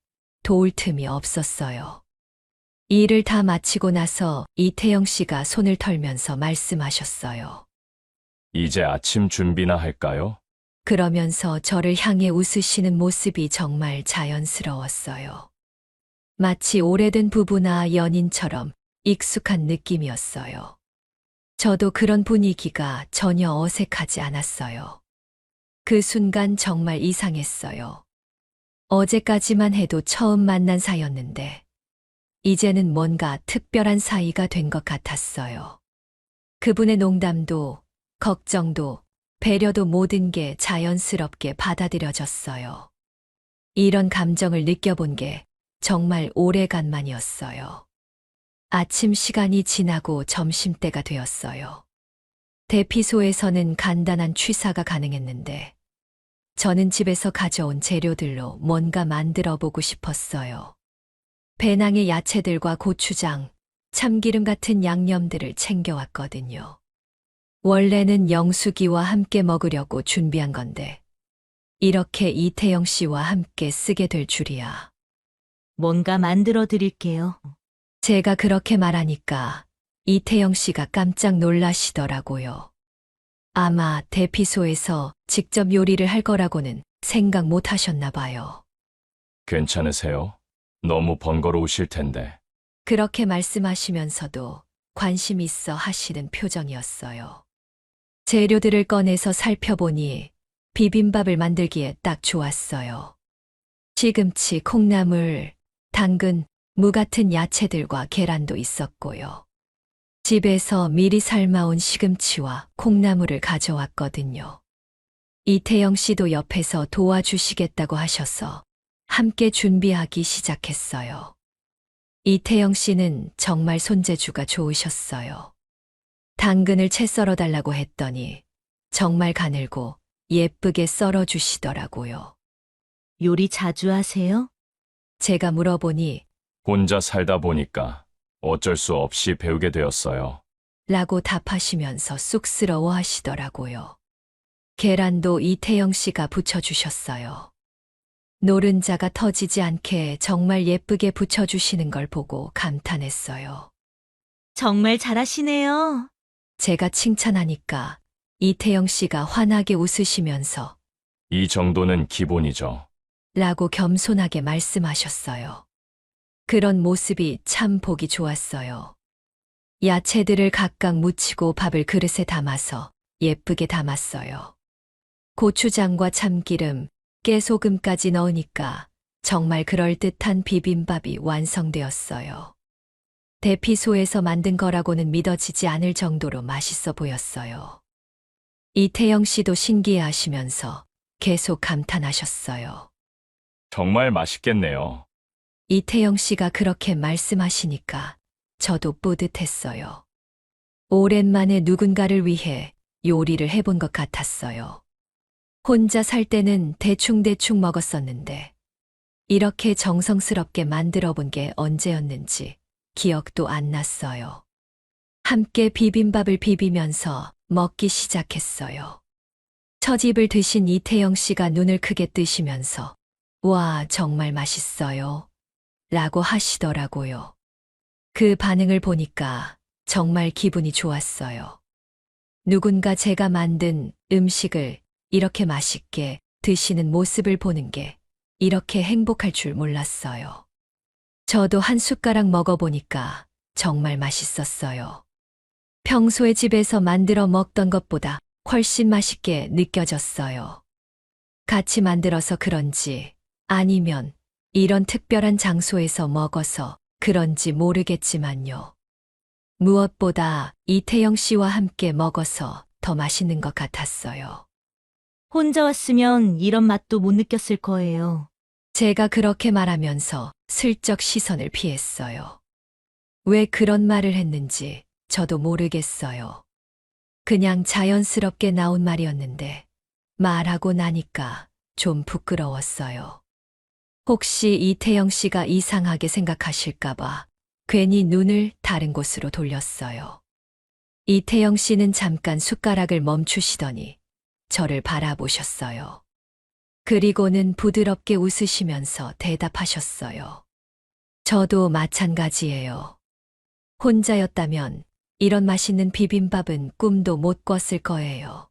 도울 틈이 없었어요. 일을 다 마치고 나서 이태영 씨가 손을 털면서 말씀하셨어요. 이제 아침 준비나 할까요? 그러면서 저를 향해 웃으시는 모습이 정말 자연스러웠어요. 마치 오래된 부부나 연인처럼 익숙한 느낌이었어요. 저도 그런 분위기가 전혀 어색하지 않았어요. 그 순간 정말 이상했어요. 어제까지만 해도 처음 만난 사이였는데 이제는 뭔가 특별한 사이가 된 것 같았어요. 그분의 농담도 걱정도 배려도 모든 게 자연스럽게 받아들여졌어요. 이런 감정을 느껴본 게 정말 오래간만이었어요. 아침 시간이 지나고 점심때가 되었어요. 대피소에서는 간단한 취사가 가능했는데 저는 집에서 가져온 재료들로 뭔가 만들어 보고 싶었어요. 배낭에 야채들과 고추장, 참기름 같은 양념들을 챙겨왔거든요. 원래는 영숙이와 함께 먹으려고 준비한 건데 이렇게 이태영 씨와 함께 쓰게 될 줄이야. 뭔가 만들어 드릴게요. 제가 그렇게 말하니까 이태영 씨가 깜짝 놀라시더라고요. 아마 대피소에서 직접 요리를 할 거라고는 생각 못 하셨나 봐요. 괜찮으세요? 너무 번거로우실 텐데. 그렇게 말씀하시면서도 관심 있어 하시는 표정이었어요. 재료들을 꺼내서 살펴보니 비빔밥을 만들기에 딱 좋았어요. 시금치, 콩나물, 당근, 무 같은 야채들과 계란도 있었고요. 집에서 미리 삶아온 시금치와 콩나물을 가져왔거든요. 이태영 씨도 옆에서 도와주시겠다고 하셔서 함께 준비하기 시작했어요. 이태영 씨는 정말 손재주가 좋으셨어요. 당근을 채 썰어달라고 했더니 정말 가늘고 예쁘게 썰어주시더라고요. 요리 자주 하세요? 제가 물어보니 혼자 살다 보니까 어쩔 수 없이 배우게 되었어요. 라고 답하시면서 쑥스러워 하시더라고요. 계란도 이태영 씨가 부쳐주셨어요. 노른자가 터지지 않게 정말 예쁘게 부쳐주시는 걸 보고 감탄했어요. 정말 잘하시네요. 제가 칭찬하니까 이태영 씨가 환하게 웃으시면서 이 정도는 기본이죠. 라고 겸손하게 말씀하셨어요. 그런 모습이 참 보기 좋았어요. 야채들을 각각 무치고 밥을 그릇에 담아서 예쁘게 담았어요. 고추장과 참기름, 깨소금까지 넣으니까 정말 그럴듯한 비빔밥이 완성되었어요. 대피소에서 만든 거라고는 믿어지지 않을 정도로 맛있어 보였어요. 이태영 씨도 신기해하시면서 계속 감탄하셨어요. 정말 맛있겠네요. 이태영 씨가 그렇게 말씀하시니까 저도 뿌듯했어요. 오랜만에 누군가를 위해 요리를 해본 것 같았어요. 혼자 살 때는 대충대충 먹었었는데 이렇게 정성스럽게 만들어 본 게 언제였는지 기억도 안 났어요. 함께 비빔밥을 비비면서 먹기 시작했어요. 첫 입을 드신 이태영 씨가 눈을 크게 뜨시면서 와, 정말 맛있어요. 라고 하시더라고요. 그 반응을 보니까 정말 기분이 좋았어요. 누군가 제가 만든 음식을 이렇게 맛있게 드시는 모습을 보는 게 이렇게 행복할 줄 몰랐어요. 저도 한 숟가락 먹어보니까 정말 맛있었어요. 평소에 집에서 만들어 먹던 것보다 훨씬 맛있게 느껴졌어요. 같이 만들어서 그런지 아니면 이런 특별한 장소에서 먹어서 그런지 모르겠지만요. 무엇보다 이태영 씨와 함께 먹어서 더 맛있는 것 같았어요. 혼자 왔으면 이런 맛도 못 느꼈을 거예요. 제가 그렇게 말하면서 슬쩍 시선을 피했어요. 왜 그런 말을 했는지 저도 모르겠어요. 그냥 자연스럽게 나온 말이었는데 말하고 나니까 좀 부끄러웠어요. 혹시 이태영 씨가 이상하게 생각하실까봐 괜히 눈을 다른 곳으로 돌렸어요. 이태영 씨는 잠깐 숟가락을 멈추시더니 저를 바라보셨어요. 그리고는 부드럽게 웃으시면서 대답하셨어요. 저도 마찬가지예요. 혼자였다면 이런 맛있는 비빔밥은 꿈도 못 꿨을 거예요.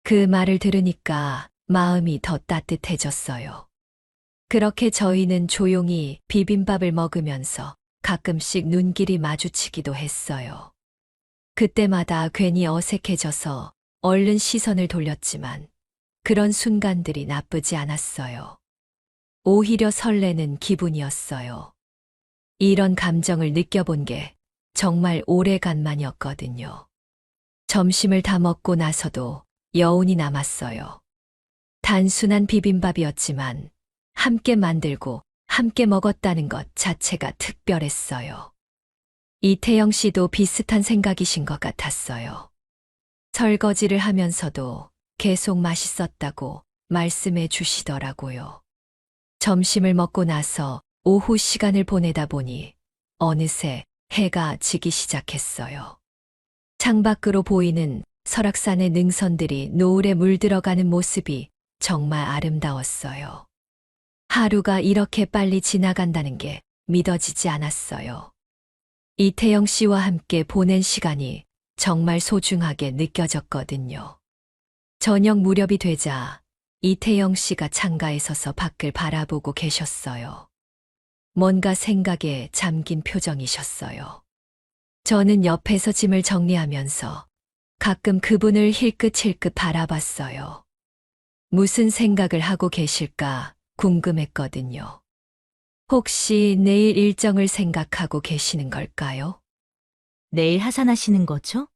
그 말을 들으니까 마음이 더 따뜻해졌어요. 그렇게 저희는 조용히 비빔밥을 먹으면서 가끔씩 눈길이 마주치기도 했어요. 그때마다 괜히 어색해져서 얼른 시선을 돌렸지만 그런 순간들이 나쁘지 않았어요. 오히려 설레는 기분이었어요. 이런 감정을 느껴본 게 정말 오래간만이었거든요. 점심을 다 먹고 나서도 여운이 남았어요. 단순한 비빔밥이었지만 함께 만들고 함께 먹었다는 것 자체가 특별했어요. 이태영 씨도 비슷한 생각이신 것 같았어요. 설거지를 하면서도 계속 맛있었다고 말씀해 주시더라고요. 점심을 먹고 나서 오후 시간을 보내다 보니 어느새 해가 지기 시작했어요. 창밖으로 보이는 설악산의 능선들이 노을에 물들어가는 모습이 정말 아름다웠어요. 하루가 이렇게 빨리 지나간다는 게 믿어지지 않았어요. 이태영 씨와 함께 보낸 시간이 정말 소중하게 느껴졌거든요. 저녁 무렵이 되자 이태영 씨가 창가에 서서 밖을 바라보고 계셨어요. 뭔가 생각에 잠긴 표정이셨어요. 저는 옆에서 짐을 정리하면서 가끔 그분을 힐끗힐끗 바라봤어요. 무슨 생각을 하고 계실까 궁금했거든요. 혹시 내일 일정을 생각하고 계시는 걸까요? 내일 하산하시는 거죠?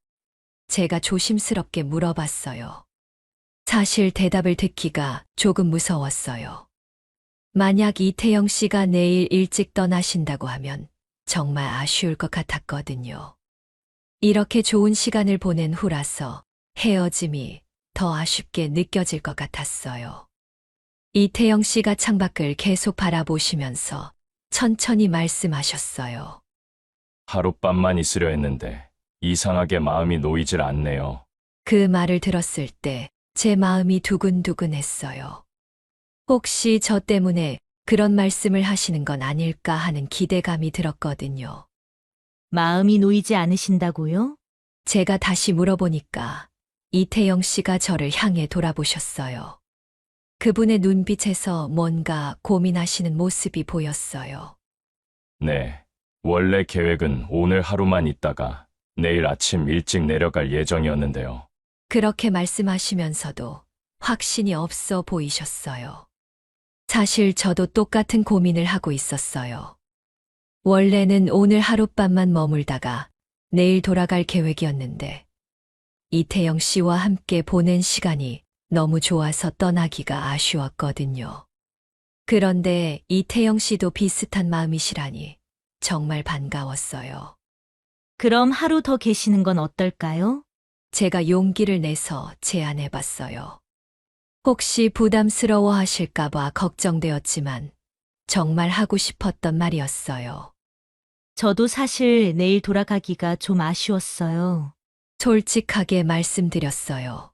제가 조심스럽게 물어봤어요. 사실 대답을 듣기가 조금 무서웠어요. 만약 이태영 씨가 내일 일찍 떠나신다고 하면 정말 아쉬울 것 같았거든요. 이렇게 좋은 시간을 보낸 후라서 헤어짐이 더 아쉽게 느껴질 것 같았어요. 이태영 씨가 창밖을 계속 바라보시면서 천천히 말씀하셨어요. 하룻밤만 있으려 했는데 이상하게 마음이 놓이질 않네요. 그 말을 들었을 때 제 마음이 두근두근했어요. 혹시 저 때문에 그런 말씀을 하시는 건 아닐까 하는 기대감이 들었거든요. 마음이 놓이지 않으신다고요? 제가 다시 물어보니까 이태영 씨가 저를 향해 돌아보셨어요. 그분의 눈빛에서 뭔가 고민하시는 모습이 보였어요. 네. 원래 계획은 오늘 하루만 있다가 내일 아침 일찍 내려갈 예정이었는데요. 그렇게 말씀하시면서도 확신이 없어 보이셨어요. 사실 저도 똑같은 고민을 하고 있었어요. 원래는 오늘 하룻밤만 머물다가 내일 돌아갈 계획이었는데 이태영 씨와 함께 보낸 시간이 너무 좋아서 떠나기가 아쉬웠거든요. 그런데 이태영 씨도 비슷한 마음이시라니 정말 반가웠어요. 그럼 하루 더 계시는 건 어떨까요? 제가 용기를 내서 제안해봤어요. 혹시 부담스러워 하실까봐 걱정되었지만 정말 하고 싶었던 말이었어요. 저도 사실 내일 돌아가기가 좀 아쉬웠어요. 솔직하게 말씀드렸어요.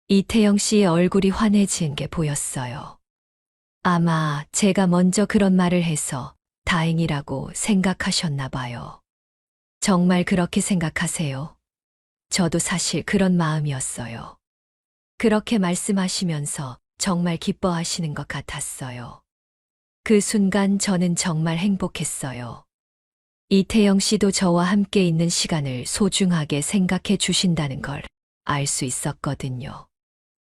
이태영 씨의 얼굴이 환해진 게 보였어요. 아마 제가 먼저 그런 말을 해서 다행이라고 생각하셨나 봐요. 정말 그렇게 생각하세요? 저도 사실 그런 마음이었어요. 그렇게 말씀하시면서 정말 기뻐하시는 것 같았어요. 그 순간 저는 정말 행복했어요. 이태영 씨도 저와 함께 있는 시간을 소중하게 생각해 주신다는 걸 알 수 있었거든요.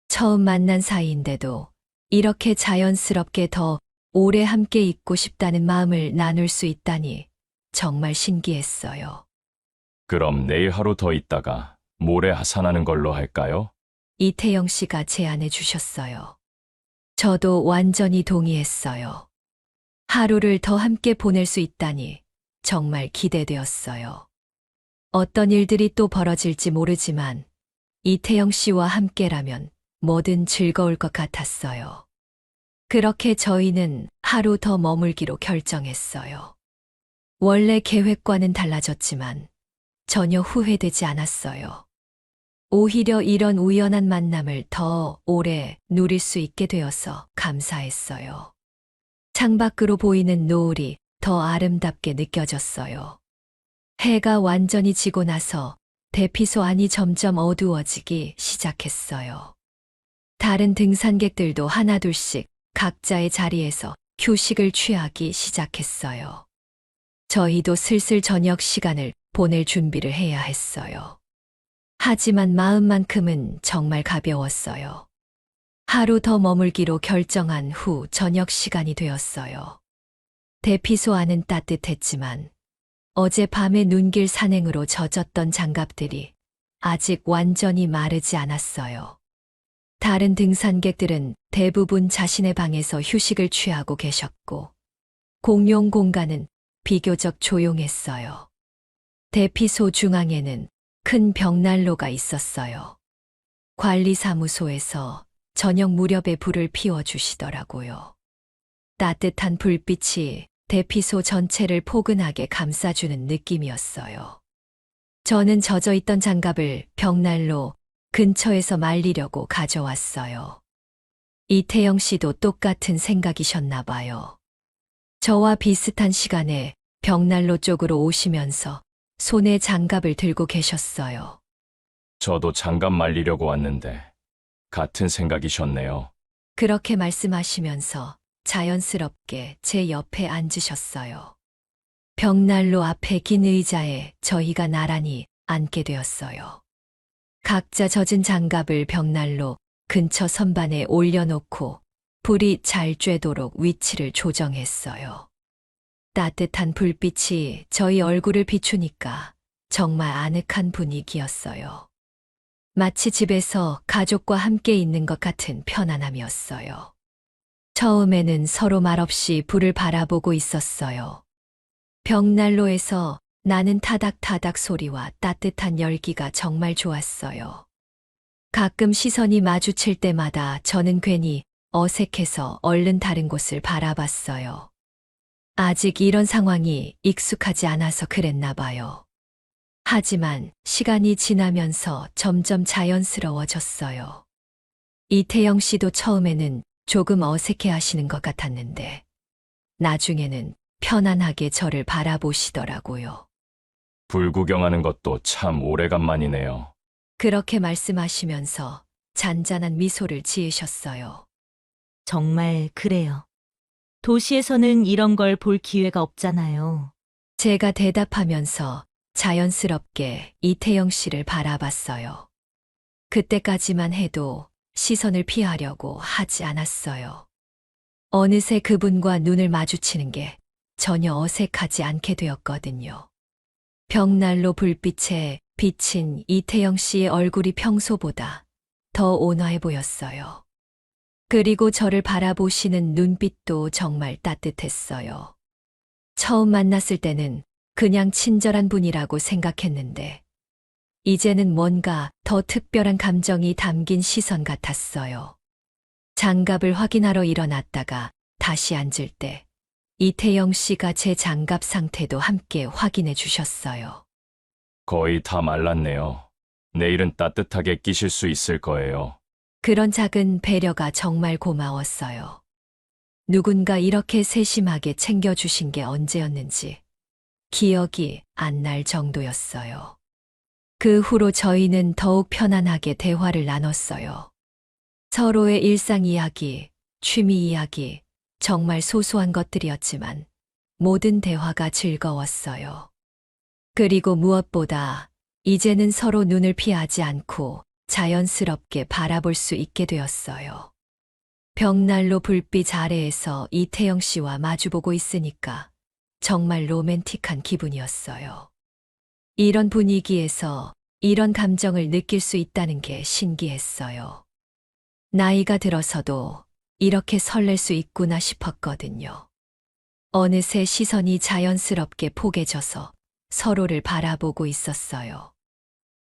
처음 만난 사이인데도 이렇게 자연스럽게 더 오래 함께 있고 싶다는 마음을 나눌 수 있다니 정말 신기했어요. 그럼 내일 하루 더 있다가 모레 하산하는 걸로 할까요? 이태영 씨가 제안해 주셨어요. 저도 완전히 동의했어요. 하루를 더 함께 보낼 수 있다니 정말 기대되었어요. 어떤 일들이 또 벌어질지 모르지만 이태영 씨와 함께라면 뭐든 즐거울 것 같았어요. 그렇게 저희는 하루 더 머물기로 결정했어요. 원래 계획과는 달라졌지만 전혀 후회되지 않았어요. 오히려 이런 우연한 만남을 더 오래 누릴 수 있게 되어서 감사했어요. 창밖으로 보이는 노을이 더 아름답게 느껴졌어요. 해가 완전히 지고 나서 대피소 안이 점점 어두워지기 시작했어요. 다른 등산객들도 하나둘씩 각자의 자리에서 휴식을 취하기 시작했어요. 저희도 슬슬 저녁 시간을 보낼 준비를 해야 했어요. 하지만 마음만큼은 정말 가벼웠어요. 하루 더 머물기로 결정한 후 저녁 시간이 되었어요. 대피소 안은 따뜻했지만 어젯밤에 눈길 산행으로 젖었던 장갑들이 아직 완전히 마르지 않았어요. 다른 등산객들은 대부분 자신의 방에서 휴식을 취하고 계셨고 공용 공간은 비교적 조용했어요. 대피소 중앙에는 큰 벽난로가 있었어요. 관리사무소에서 저녁 무렵에 불을 피워주시더라고요. 따뜻한 불빛이 대피소 전체를 포근하게 감싸주는 느낌이었어요. 저는 젖어있던 장갑을 벽난로 근처에서 말리려고 가져왔어요. 이태영 씨도 똑같은 생각이셨나 봐요. 저와 비슷한 시간에 벽난로 쪽으로 오시면서 손에 장갑을 들고 계셨어요. 저도 장갑 말리려고 왔는데 같은 생각이셨네요. 그렇게 말씀하시면서 자연스럽게 제 옆에 앉으셨어요. 벽난로 앞에 긴 의자에 저희가 나란히 앉게 되었어요. 각자 젖은 장갑을 벽난로 근처 선반에 올려놓고 불이 잘 쬐도록 위치를 조정했어요. 따뜻한 불빛이 저희 얼굴을 비추니까 정말 아늑한 분위기였어요. 마치 집에서 가족과 함께 있는 것 같은 편안함이었어요. 처음에는 서로 말없이 불을 바라보고 있었어요. 벽난로에서 나는 타닥타닥 소리와 따뜻한 열기가 정말 좋았어요. 가끔 시선이 마주칠 때마다 저는 괜히 어색해서 얼른 다른 곳을 바라봤어요. 아직 이런 상황이 익숙하지 않아서 그랬나 봐요. 하지만 시간이 지나면서 점점 자연스러워졌어요. 이태영 씨도 처음에는 조금 어색해 하시는 것 같았는데, 나중에는 편안하게 저를 바라보시더라고요. 불 구경하는 것도 참 오래간만이네요. 그렇게 말씀하시면서 잔잔한 미소를 지으셨어요. 정말 그래요. 도시에서는 이런 걸 볼 기회가 없잖아요. 제가 대답하면서 자연스럽게 이태영 씨를 바라봤어요. 그때까지만 해도 시선을 피하려고 하지 않았어요. 어느새 그분과 눈을 마주치는 게 전혀 어색하지 않게 되었거든요. 벽난로 불빛에 비친 이태영 씨의 얼굴이 평소보다 더 온화해 보였어요. 그리고 저를 바라보시는 눈빛도 정말 따뜻했어요. 처음 만났을 때는 그냥 친절한 분이라고 생각했는데, 이제는 뭔가 더 특별한 감정이 담긴 시선 같았어요. 장갑을 확인하러 일어났다가 다시 앉을 때 이태영 씨가 제 장갑 상태도 함께 확인해 주셨어요. 거의 다 말랐네요. 내일은 따뜻하게 끼실 수 있을 거예요. 그런 작은 배려가 정말 고마웠어요. 누군가 이렇게 세심하게 챙겨주신 게 언제였는지 기억이 안 날 정도였어요. 그 후로 저희는 더욱 편안하게 대화를 나눴어요. 서로의 일상 이야기, 취미 이야기, 정말 소소한 것들이었지만 모든 대화가 즐거웠어요. 그리고 무엇보다 이제는 서로 눈을 피하지 않고 자연스럽게 바라볼 수 있게 되었어요. 벽난로 불빛 아래에서 이태영 씨와 마주보고 있으니까 정말 로맨틱한 기분이었어요. 이런 분위기에서 이런 감정을 느낄 수 있다는 게 신기했어요. 나이가 들어서도 이렇게 설렐 수 있구나 싶었거든요. 어느새 시선이 자연스럽게 포개져서 서로를 바라보고 있었어요.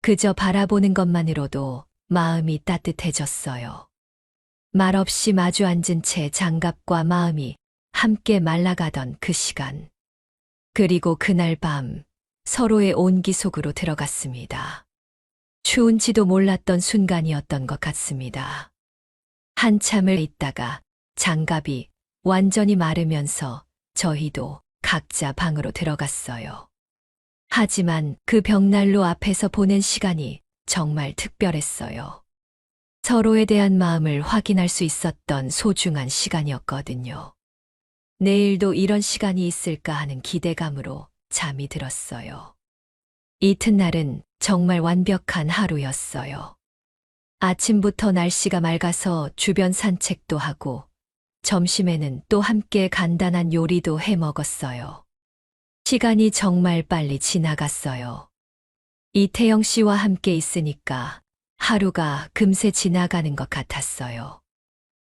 그저 바라보는 것만으로도 마음이 따뜻해졌어요. 말없이 마주 앉은 채 장갑과 마음이 함께 말라가던 그 시간. 그리고 그날 밤 서로의 온기 속으로 들어갔습니다. 추운지도 몰랐던 순간이었던 것 같습니다. 한참을 있다가 장갑이 완전히 마르면서 저희도 각자 방으로 들어갔어요. 하지만 그 벽난로 앞에서 보낸 시간이 정말 특별했어요. 서로에 대한 마음을 확인할 수 있었던 소중한 시간이었거든요. 내일도 이런 시간이 있을까 하는 기대감으로 잠이 들었어요. 이튿날은 정말 완벽한 하루였어요. 아침부터 날씨가 맑아서 주변 산책도 하고, 점심에는 또 함께 간단한 요리도 해 먹었어요. 시간이 정말 빨리 지나갔어요. 이태영 씨와 함께 있으니까 하루가 금세 지나가는 것 같았어요.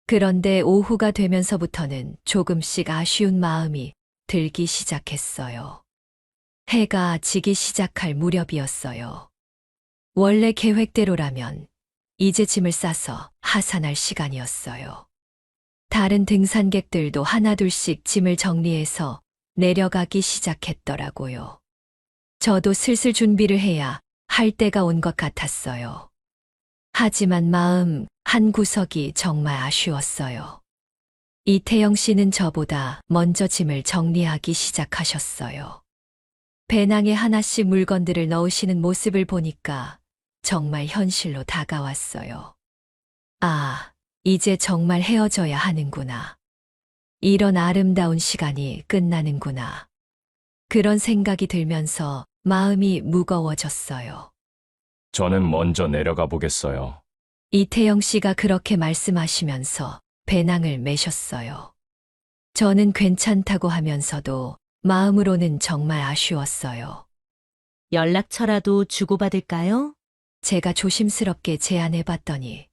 그런데 오후가 되면서부터는 조금씩 아쉬운 마음이 들기 시작했어요. 해가 지기 시작할 무렵이었어요. 원래 계획대로라면 이제 짐을 싸서 하산할 시간이었어요. 다른 등산객들도 하나둘씩 짐을 정리해서 내려가기 시작했더라고요. 저도 슬슬 준비를 해야 할 때가 온 것 같았어요. 하지만 마음 한 구석이 정말 아쉬웠어요. 이태영 씨는 저보다 먼저 짐을 정리하기 시작하셨어요. 배낭에 하나씩 물건들을 넣으시는 모습을 보니까 정말 현실로 다가왔어요. 아, 이제 정말 헤어져야 하는구나. 이런 아름다운 시간이 끝나는구나. 그런 생각이 들면서 마음이 무거워졌어요. 저는 먼저 내려가 보겠어요. 이태영 씨가 그렇게 말씀하시면서 배낭을 메셨어요. 저는 괜찮다고 하면서도 마음으로는 정말 아쉬웠어요. 연락처라도 주고받을까요? 제가 조심스럽게 제안해 봤더니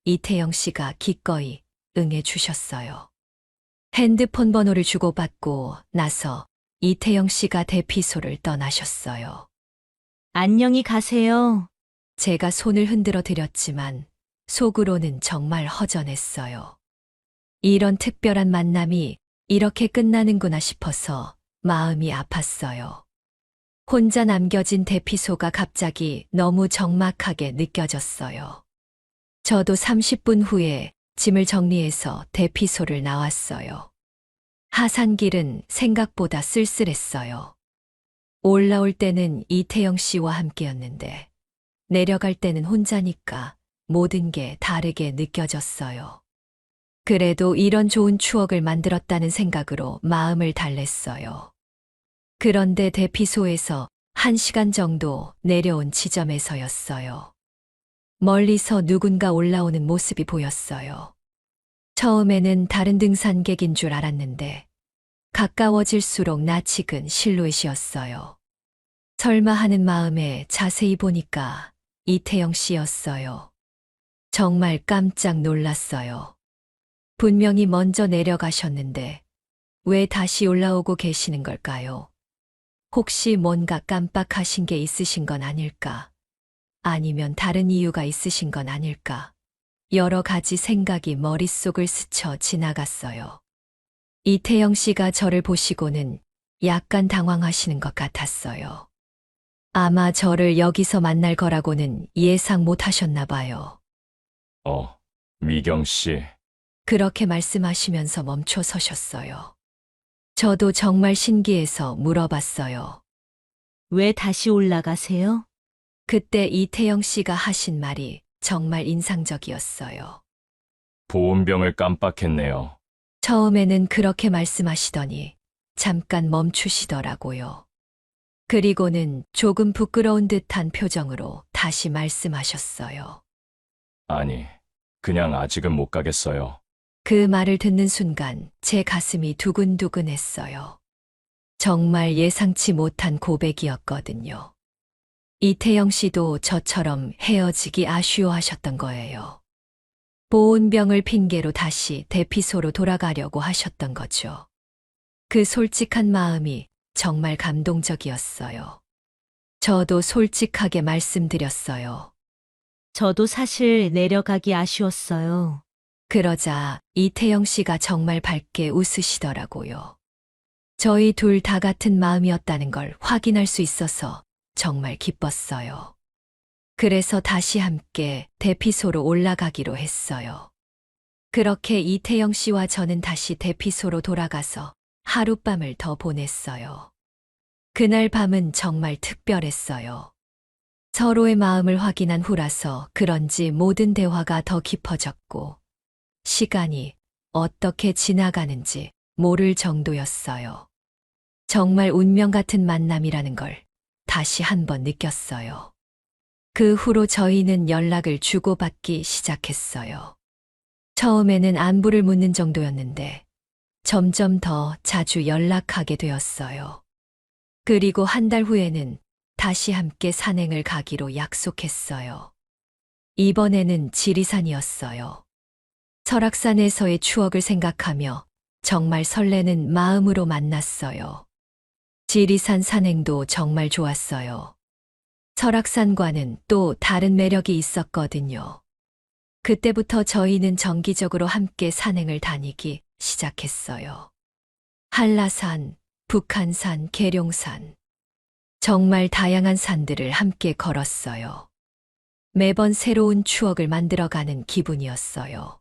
이태영 씨가 기꺼이 응해 주셨어요. 핸드폰 번호를 주고받고 나서 이태영 씨가 대피소를 떠나셨어요. 안녕히 가세요. 제가 손을 흔들어 드렸지만 속으로는 정말 허전했어요. 이런 특별한 만남이 이렇게 끝나는구나 싶어서 마음이 아팠어요. 혼자 남겨진 대피소가 갑자기 너무 적막하게 느껴졌어요. 저도 30분 후에 짐을 정리해서 대피소를 나왔어요. 하산길은 생각보다 쓸쓸했어요. 올라올 때는 이태영 씨와 함께였는데 내려갈 때는 혼자니까 모든 게 다르게 느껴졌어요. 그래도 이런 좋은 추억을 만들었다는 생각으로 마음을 달랬어요. 그런데 대피소에서 1시간 정도 내려온 지점에서였어요. 멀리서 누군가 올라오는 모습이 보였어요. 처음에는 다른 등산객인 줄 알았는데 가까워질수록 낯익은 실루엣이었어요. 설마 하는 마음에 자세히 보니까 이태영 씨였어요. 정말 깜짝 놀랐어요. 분명히 먼저 내려가셨는데 왜 다시 올라오고 계시는 걸까요? 혹시 뭔가 깜빡하신 게 있으신 건 아닐까? 아니면 다른 이유가 있으신 건 아닐까? 여러 가지 생각이 머릿속을 스쳐 지나갔어요. 이태영 씨가 저를 보시고는 약간 당황하시는 것 같았어요. 아마 저를 여기서 만날 거라고는 예상 못 하셨나 봐요. 미경 씨. 그렇게 말씀하시면서 멈춰 서셨어요. 저도 정말 신기해서 물어봤어요. 왜 다시 올라가세요? 그때 이태영 씨가 하신 말이 정말 인상적이었어요. 보온병을 깜빡했네요. 처음에는 그렇게 말씀하시더니 잠깐 멈추시더라고요. 그리고는 조금 부끄러운 듯한 표정으로 다시 말씀하셨어요. 아니, 그냥 아직은 못 가겠어요. 그 말을 듣는 순간 제 가슴이 두근두근했어요. 정말 예상치 못한 고백이었거든요. 이태영 씨도 저처럼 헤어지기 아쉬워하셨던 거예요. 보온병을 핑계로 다시 대피소로 돌아가려고 하셨던 거죠. 그 솔직한 마음이 정말 감동적이었어요. 저도 솔직하게 말씀드렸어요. 저도 사실 내려가기 아쉬웠어요. 그러자 이태영 씨가 정말 밝게 웃으시더라고요. 저희 둘 다 같은 마음이었다는 걸 확인할 수 있어서 정말 기뻤어요. 그래서 다시 함께 대피소로 올라가기로 했어요. 그렇게 이태영 씨와 저는 다시 대피소로 돌아가서 하룻밤을 더 보냈어요. 그날 밤은 정말 특별했어요. 서로의 마음을 확인한 후라서 그런지 모든 대화가 더 깊어졌고 시간이 어떻게 지나가는지 모를 정도였어요. 정말 운명 같은 만남이라는 걸 다시 한번 느꼈어요. 그 후로 저희는 연락을 주고받기 시작했어요. 처음에는 안부를 묻는 정도였는데 점점 더 자주 연락하게 되었어요. 그리고 한 달 후에는 다시 함께 산행을 가기로 약속했어요. 이번에는 지리산이었어요. 설악산에서의 추억을 생각하며 정말 설레는 마음으로 만났어요. 지리산 산행도 정말 좋았어요. 설악산과는 또 다른 매력이 있었거든요. 그때부터 저희는 정기적으로 함께 산행을 다니기 시작했어요. 한라산, 북한산, 계룡산. 정말 다양한 산들을 함께 걸었어요. 매번 새로운 추억을 만들어가는 기분이었어요.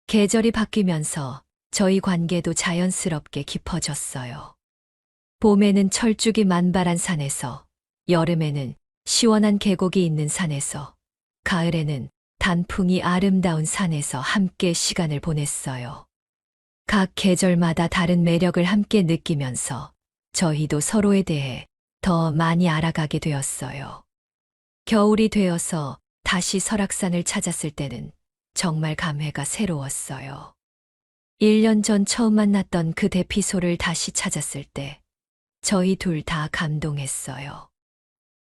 계절이 바뀌면서 저희 관계도 자연스럽게 깊어졌어요. 봄에는 철쭉이 만발한 산에서, 여름에는 시원한 계곡이 있는 산에서, 가을에는 단풍이 아름다운 산에서 함께 시간을 보냈어요. 각 계절마다 다른 매력을 함께 느끼면서 저희도 서로에 대해 더 많이 알아가게 되었어요. 겨울이 되어서 다시 설악산을 찾았을 때는 정말 감회가 새로웠어요. 1년 전 처음 만났던 그 대피소를 다시 찾았을 때 저희 둘 다 감동했어요.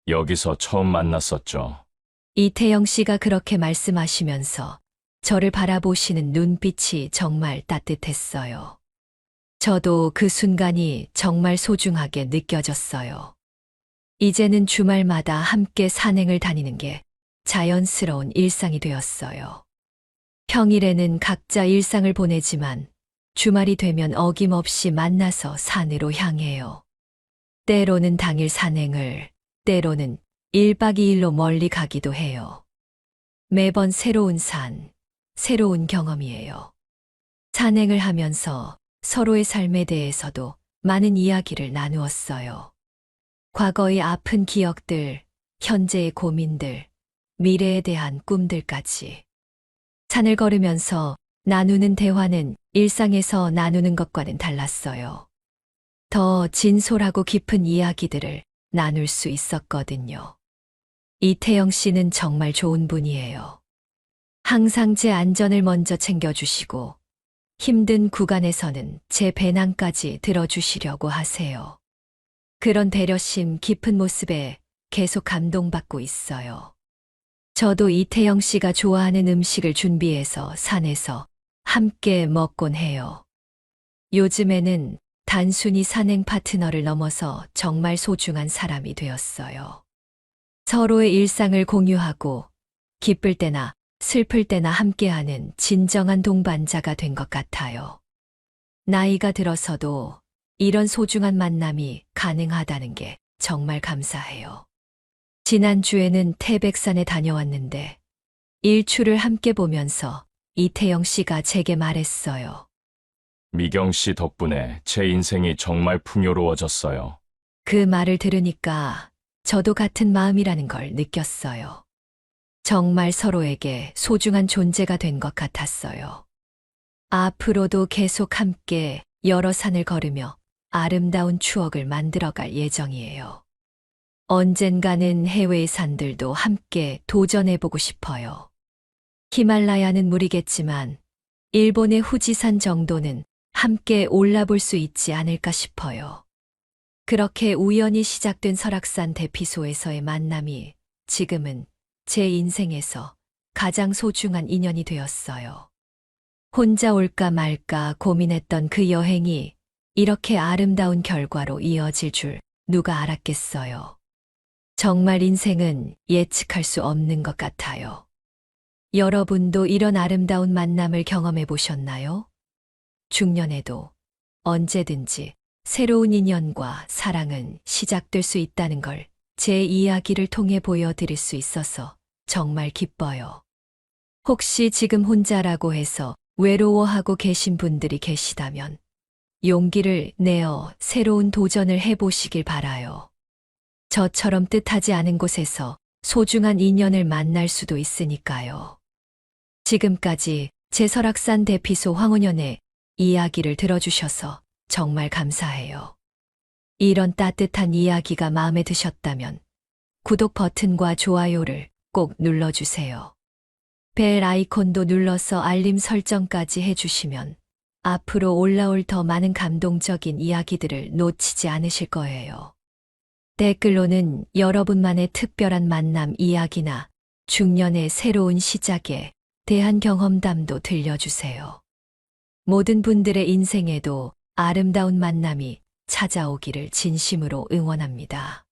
여기서 처음 만났었죠. 이태영 씨가 그렇게 말씀하시면서 저를 바라보시는 눈빛이 정말 따뜻했어요. 저도 그 순간이 정말 소중하게 느껴졌어요. 이제는 주말마다 함께 산행을 다니는 게 자연스러운 일상이 되었어요. 평일에는 각자 일상을 보내지만 주말이 되면 어김없이 만나서 산으로 향해요. 때로는 당일 산행을, 때로는 1박 2일로 멀리 가기도 해요. 매번 새로운 산, 새로운 경험이에요. 산행을 하면서 서로의 삶에 대해서도 많은 이야기를 나누었어요. 과거의 아픈 기억들, 현재의 고민들, 미래에 대한 꿈들까지. 산을 걸으면서 나누는 대화는 일상에서 나누는 것과는 달랐어요. 더 진솔하고 깊은 이야기들을 나눌 수 있었거든요. 이태영 씨는 정말 좋은 분이에요. 항상 제 안전을 먼저 챙겨주시고 힘든 구간에서는 제 배낭까지 들어주시려고 하세요. 그런 배려심 깊은 모습에 계속 감동받고 있어요. 저도 이태영 씨가 좋아하는 음식을 준비해서 산에서 함께 먹곤 해요. 요즘에는 단순히 산행 파트너를 넘어서 정말 소중한 사람이 되었어요. 서로의 일상을 공유하고 기쁠 때나 슬플 때나 함께하는 진정한 동반자가 된 것 같아요. 나이가 들어서도 이런 소중한 만남이 가능하다는 게 정말 감사해요. 지난주에는 태백산에 다녀왔는데 일출을 함께 보면서 이태영 씨가 제게 말했어요. 미경 씨 덕분에 제 인생이 정말 풍요로워졌어요. 그 말을 들으니까 저도 같은 마음이라는 걸 느꼈어요. 정말 서로에게 소중한 존재가 된 것 같았어요. 앞으로도 계속 함께 여러 산을 걸으며 아름다운 추억을 만들어갈 예정이에요. 언젠가는 해외의 산들도 함께 도전해보고 싶어요. 히말라야는 무리겠지만 일본의 후지산 정도는 함께 올라볼 수 있지 않을까 싶어요. 그렇게 우연히 시작된 설악산 대피소에서의 만남이 지금은 제 인생에서 가장 소중한 인연이 되었어요. 혼자 올까 말까 고민했던 그 여행이 이렇게 아름다운 결과로 이어질 줄 누가 알았겠어요. 정말 인생은 예측할 수 없는 것 같아요. 여러분도 이런 아름다운 만남을 경험해 보셨나요? 중년에도 언제든지 새로운 인연과 사랑은 시작될 수 있다는 걸 제 이야기를 통해 보여드릴 수 있어서 정말 기뻐요. 혹시 지금 혼자라고 해서 외로워하고 계신 분들이 계시다면 용기를 내어 새로운 도전을 해보시길 바라요. 저처럼 뜻하지 않은 곳에서 소중한 인연을 만날 수도 있으니까요. 지금까지 제 설악산 대피소 황혼연의 이야기를 들어주셔서 정말 감사해요. 이런 따뜻한 이야기가 마음에 드셨다면 구독 버튼과 좋아요를 꼭 눌러주세요. 벨 아이콘도 눌러서 알림 설정까지 해주시면 앞으로 올라올 더 많은 감동적인 이야기들을 놓치지 않으실 거예요. 댓글로는 여러분만의 특별한 만남 이야기나 중년의 새로운 시작에 대한 경험담도 들려주세요. 모든 분들의 인생에도 아름다운 만남이 찾아오기를 진심으로 응원합니다.